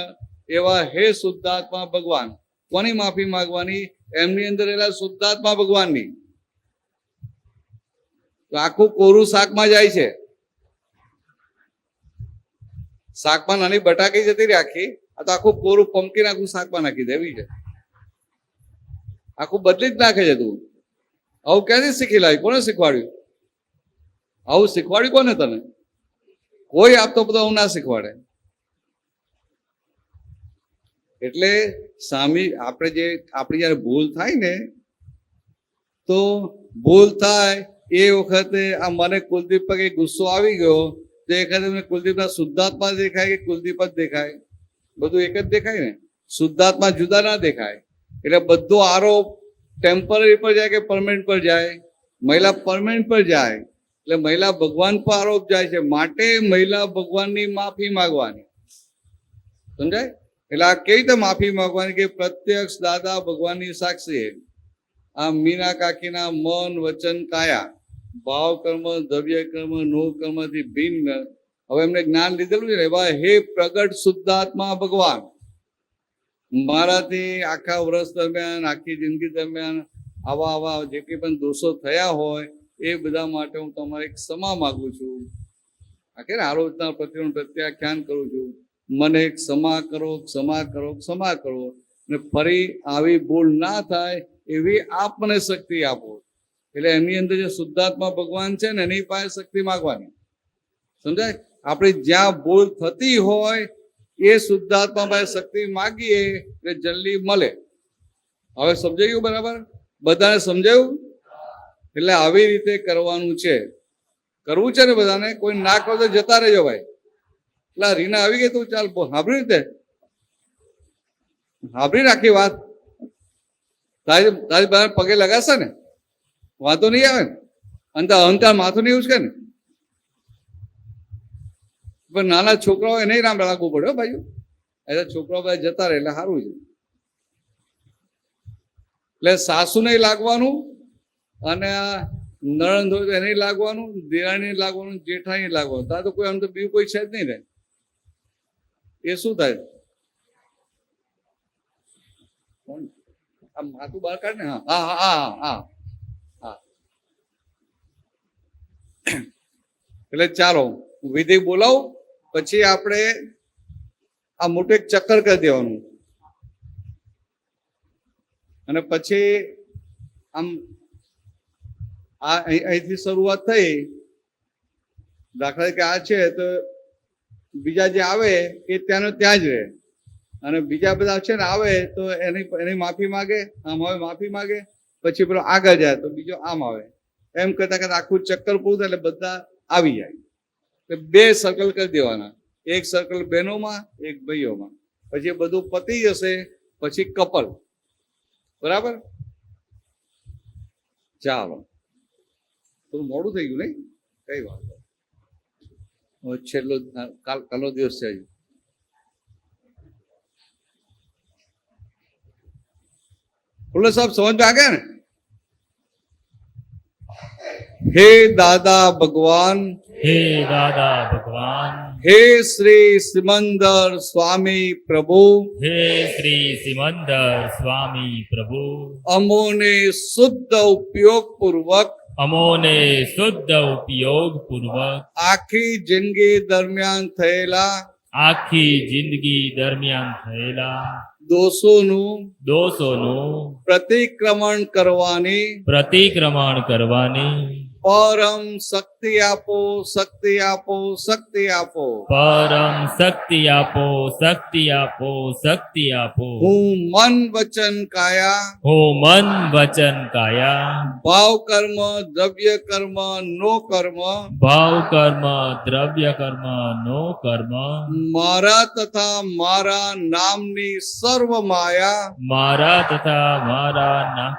એવા હે શુદ્ધાત્મા ભગવાન. કોની માફી માંગવાની? એમની અંદર રહેલા શુદ્ધાત્મા ભગવાનની. તો આખું કોરું શાકમાં જાય છે. શાકમાં નાની બટાકી જતી રહી આખી, આ તો આખું કોરું પંપકીન આખું શાકમાં નાખી દેવી છે. આખું બદલી જ નાખે છે તું. આવું ક્યાંથી શીખી લાવી? કોને શીખવાડ્યું? આવું શીખવાડ્યું કોને તને? કોઈ આપતો બધો હું ના શીખવાડે. એટલે સામી આપણી જયારે ભૂલ થાય ને, તો ભૂલ થાય એ વખતે આ મને કુલદીપ પર કઈ ગુસ્સો આવી ગયો તો એ વખતે મને કુલદીપના શુદ્ધાત્મા દેખાય કે કુલદીપ જ દેખાય? બધું એક જ દેખાય ને, શુદ્ધાત્મા જુદા ના દેખાય. એટલે બધો આરોપ ટેમ્પરરી પર જાય કે પરમેનન્ટ પર જાય? મહિલા પરમેનન્ટ પર જાય, એટલે મહિલા ભગવાન પર આરોપ જાય છે. માટે મહિલા ભગવાનની માફી માંગવાની. સમજાય? એટલે આ કેવી રીતે માફી માંગવાની? કે પ્રત્યક્ષ દાદા ભગવાનની સાક્ષી આ મીના કાકીના મન, વચન, કાયા, ભાવ કર્મ, દ્રવ્ય કર્મ, નો કર્મથી ભિન્ન. હવે એમને જ્ઞાન લીધેલું છે ને, એવા હે પ્રગટ શુદ્ધાત્મા ભગવાન, મારાથી આખા વર્ષ દરમિયાન, આખી જિંદગી દરમિયાન આવા જે કંઈ પણ દોષો થયા હોય એ બધા માટે હું તમારે ક્ષમા માંગુ છું. આખે આરોપના પ્રત્યાખ્યાન કરું છું. મને ક્ષમા કરો, ક્ષમા કરો, ક્ષમા કરો, અને ફરી આવી ભૂલ ના થાય એવી આપ મને શક્તિ આપો. એટલે એમની અંદર જે શુદ્ધાત્મા ભગવાન છે ને એની પાસે શક્તિ માંગવાની. સમજાય? આપણે જ્યાં ભૂલ થતી હોય એ શુદ્ધાત્મા પાસે શક્તિ માગીએ એટલે જલ્દી મળે. હવે સમજાયું? બરાબર? બધાને સમજાયું? એટલે આવી રીતે કરવાનું છે. કરવું છે ને બધાને. કોઈ ના કરો તો જતા રહેજો ભાઈ. એટલે રીના આવી ગઈ તું ચાલ સાંભળી રીતે સાંભળી રાખી વાત. તારી બધા પગે લગાશે ને વાંધો નહીં આવે ને, અને અહંકાર માથું નહીં ઉચકે ને. પણ નાના છોકરાઓ નહીં રામ રાખવું પડે ભાઈઓ. એટલે છોકરાઓ બધા જતા રહે એટલે સારું છે. એટલે સાસુ નહીં લાગવાનું, અને આ નણંદ હોય તો એને લાગવાનું, દિરાણી લાગવાનું, જેઠાણી લાગવાનું. તાર તો કોઈ આમ તો બીજું કોઈ છે જ નહીં ને. એ શું થાય? આમ માથું બહાર કાઢ ને. હા હા હા હા હા. એટલે ચાલો વિધિ બોલાવું, પછી આપણે આ મોટું એક ચક્કર કરી દેવાનું, અને પછી આમ આ અહીંથી શરૂઆત થઈ. દાખલા તરીકે આ છે તો બીજા જે આવે એ ત્યાંનો ત્યાં જ રહે, અને બીજા બધા છે ને આવે તો એની માફી માગે, આમ આવે માફી માગે, પછી પેલો આગળ જાય તો બીજો આમ આવે. એમ કરતા કરતા આખું ચક્કર પૂરું થાય એટલે બધા આવી જાય. તો 2 સર્કલ કરી દેવાના, એક સર્કલ બહેનોમાં, એક ભાઈઓમાં. પછી બધું પતી જશે, પછી કપલ. બરાબર? ચાલો, થોડું મોડું થઈ ગયું નહીં? કઈ વાત, છેલ્લો કાલનો દિવસ છે. બોલો સાહેબ, સમજ આ ગયા ને? હે દાદા ભગવાન, હે દાદા ભગવાન, હે શ્રી સિમંદર સ્વામી પ્રભુ, હે શ્રી સિમંદર સ્વામી પ્રભુ, અમોને શુદ્ધ ઉપયોગ પૂર્વક અમોને શુદ્ધ ઉપયોગ પૂર્વક આખી જિંદગી દરમિયાન થયેલા આખી જિંદગી દરમિયાન થયેલા દોષોનું પ્રતિક્રમણ કરવાની પ્રતિક્રમણ કરવાની પરમ શક્તિ આપો, શક્તિ આપો, શક્તિ આપો. પરમ શક્તિ આપો, શક્તિ આપો, શક્તિ આપો. હું મન વચન કાયા હું મન વચન કાયા ભાવ કર્મ દ્રવ્ય કર્મ નો કર્મ ભાવ કર્મ દ્રવ્ય કર્મ નો કર્મ મારા તથા મારા નામની સર્વ માયા મારા તથા મારા નામ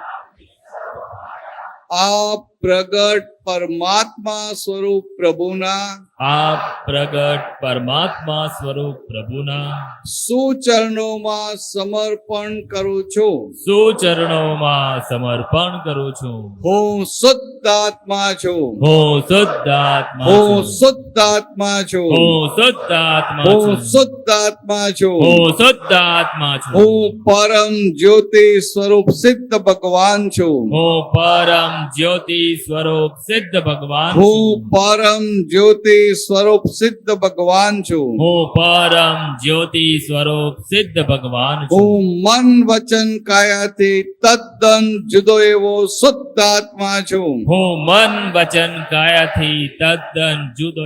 આ પ્રગટ પરમાત્મા સ્વરૂપ પ્રભુના આપ પ્રગટ પરમાત્મા સ્વરૂપ પ્રભુના સુચરણોમાં સમર્પણ કરું છું. સુચરણોમાં સમર્પણ કરું છું. હું શુદ્ધ આત્મા છું. હું શુદ્ધ આત્મા હું છું. શુદ્ધ આત્મા છું. હું શુદ્ધ આત્મા હું છું. શુદ્ધ આત્મા છું. હું શુદ્ધ આત્મા છું. હું પરમ જ્યોતિ સ્વરૂપ સિદ્ધ ભગવાન છું. હું પરમ જ્યોતિ સ્વરૂપ સિદ્ધ ભગવાન હું છું. પરમ જ્યોતિ સ્વરૂપ સિદ્ધ ભગવાન છું. હું પરમ જ્યોતિ સ્વરૂપ સિદ્ધ ભગવાન છું. હું મન વચન કાયાથી તદ્દન જુદો એવો શુદ્ધ આત્મા છું. હું મન વચન કાયાથી તદ્દન જુદો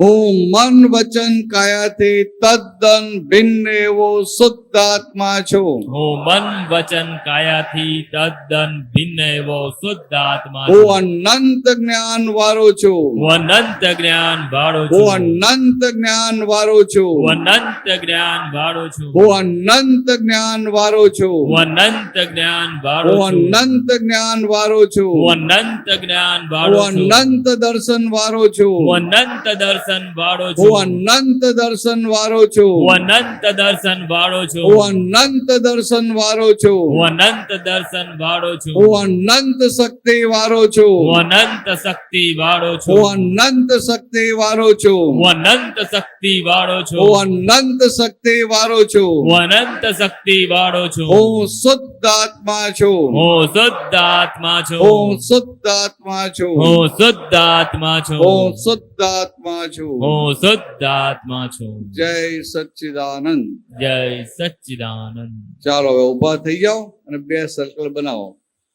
હું મન વચન કાયાથી તદ્દન ભિન્ન એવો શુદ્ધ આત્મા છું. હું મન વચન કાયાથી તદ્દન ભિન્ન એવો શુદ્ધ આત્મા હું છું. અનંત જ્ઞાન વાળો છું. હું અનંત જ્ઞાન વાળો હું છું. અનંત જ્ઞાન વાળો છું. હું અનંત જ્ઞાન વાળો છું. હું અનંત જ્ઞાન વાળો છું. હું અનંત જ્ઞાન વાળો હું છું. અનંત જ્ઞાન વાળો છું. હું અનંત જ્ઞાન વાળો હું છું. અનંત દર્શન વાળો છું. હું અનંત દર્શન વાળો છું. હું અનંત દર્શન વાળો છું. હું અનંત દર્શન વાળો છું. હું અનંત દર્શન વાળો છું. હું અનંત દર્શન વાળો છું. હું અનંત શક્તિ વાળો છું. હું અનંત શક્તિ વાળો છું. હું અનંત શક્તિ વાળો છું. હું અનંત શક્તિ વાળો છું. હું અનંત શક્તિ વાળો છું. હું અનંત શક્તિ વાળો છું. હું શુદ્ધ આત્મા છું. હું શુદ્ધ આત્મા છું. હું શુદ્ધ આત્મા છું. હું શુદ્ધ આત્મા છું. હું શુદ્ધ આત્મા છું. હું શુદ્ધ આત્મા છું. જય સચ્ચિદાનંદ. જય સચ્ચિદાનંદ. ચાલો હવે ઉભા થઈ જાઓ અને બે સર્કલ બનાવો,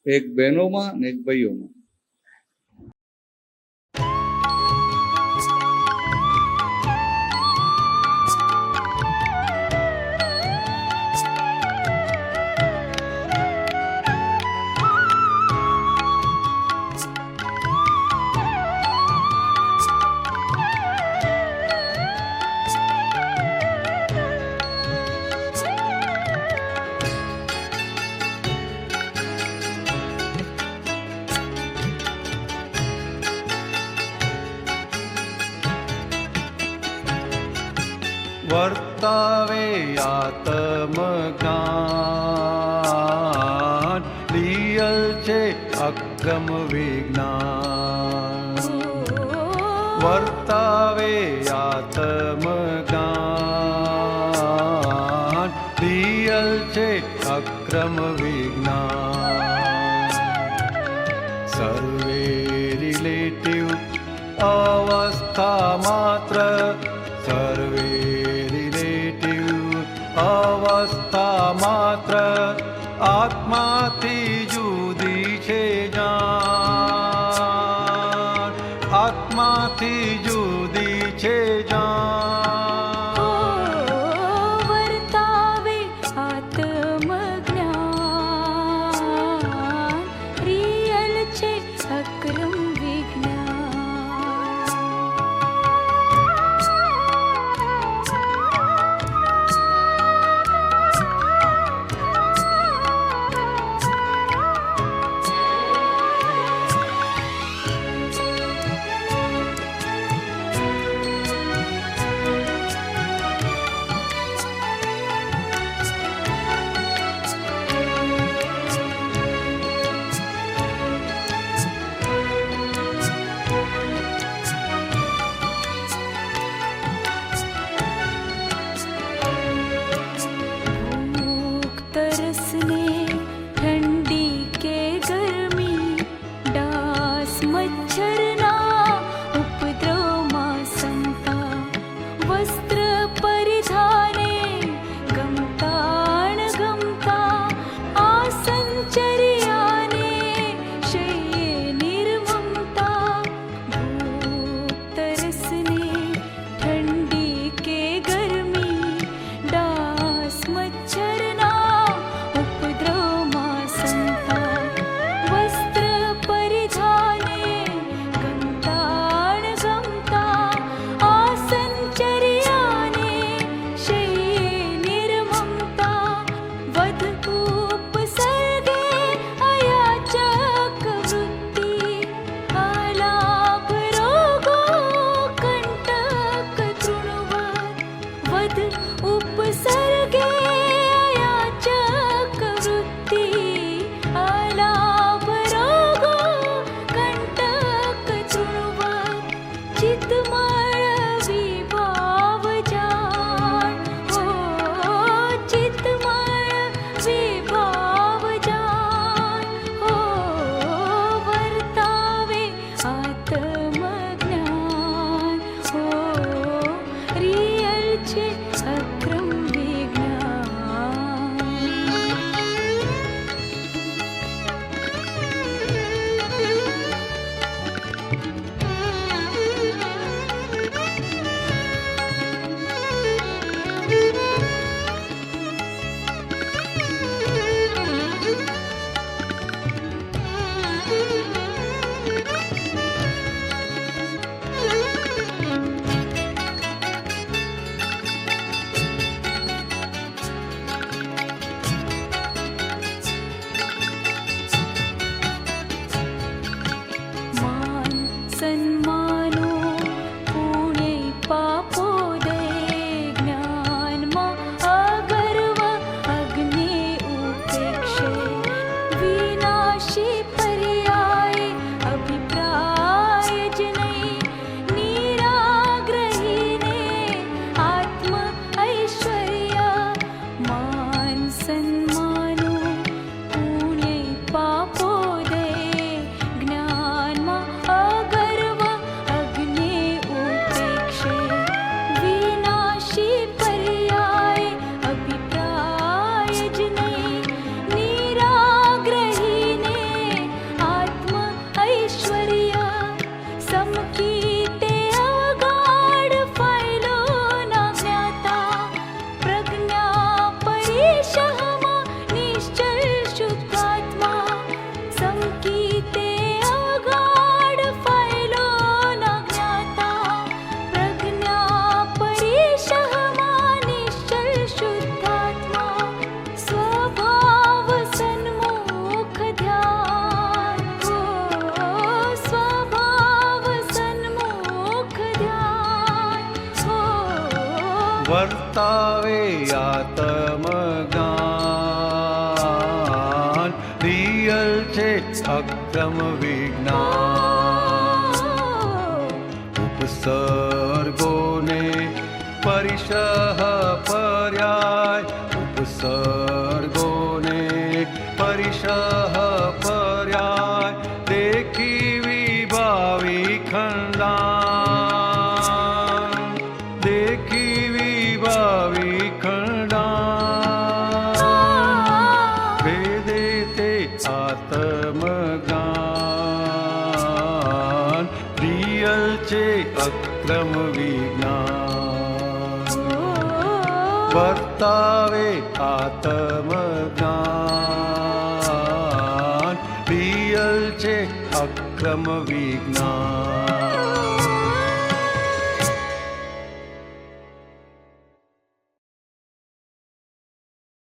એક બહેનોમાં અને એક ભાઈઓમાં. વર્તાવે આત્મજ્ઞાન રિયલ છે અક્રમ વિજ્ઞાન. વર્તાવે આત્મજ્ઞાન રિયલ છે અક્રમ વિજ્ઞાન. સર્વે રિલેટિવ અવસ્થા માત્ર, સર્વે અવસ્થા માત્ર આત્માથી જુદી છે જાણ, આત્માથી જુદી છે જાણ. વર્તાવે આત્મજ્ઞાન રિયલ છે અક્રમ વિજ્ઞાન. આત્મજ્ઞાન હો રિયલ છે અક્રમ વિજ્ઞાન માન સન્માનો પુણ્ય પાપોદય જ્ઞાનમાં અગર્વ અગ્નિ ઉપેક્ષે વિનાશી પર્યાય અભિપ્રાય જ નહીં નિરાગ્રહીને આત્મ ઐશ્વર્ય માન સન્માનો પુણ્ય પાપોદય જ્ઞાનમાં અગર્વ અગ્નિ ઉપેક્ષે વિનાશી પર્યાય અભિપ્રાય જ નહીં નિરાગ્રહીને આત્મ ઐશ્વર્ય સમકીતે અવગાઢ ફાયલો ના જ્ઞાતા પ્રજ્ઞા પરિશહમાં નિશ્ચલ શુદ્ધાત્મા સમકીતે અવગાઢ ફાયલો ના જ્ઞાતા પ્રજ્ઞા પરિશહમાં નિશ્ચલ શુદ્ધાત્મા સ્વભાવ સન્મુખ ધ્યાન હો સ્વભાવ સન્મુખ ધ્યાન હો વર્તાવે આત્મજ્ઞાન રિયલ છે અક્રમ વિજ્ઞાન ઉપસર્ગોને પરિશહ પર્યાય ઉપસર્ગોને પરિશહ પર્યાય દેખી વિભાવી ખંડાન દેખી વિભાવી ખંડાન વેદે તે આત્મજ્ઞાન રિયલ છે અક્રમ વિજ્ઞાન વર્તાવે આત્મજ્ઞાન રિયલ છે અક્રમ વિજ્ઞાન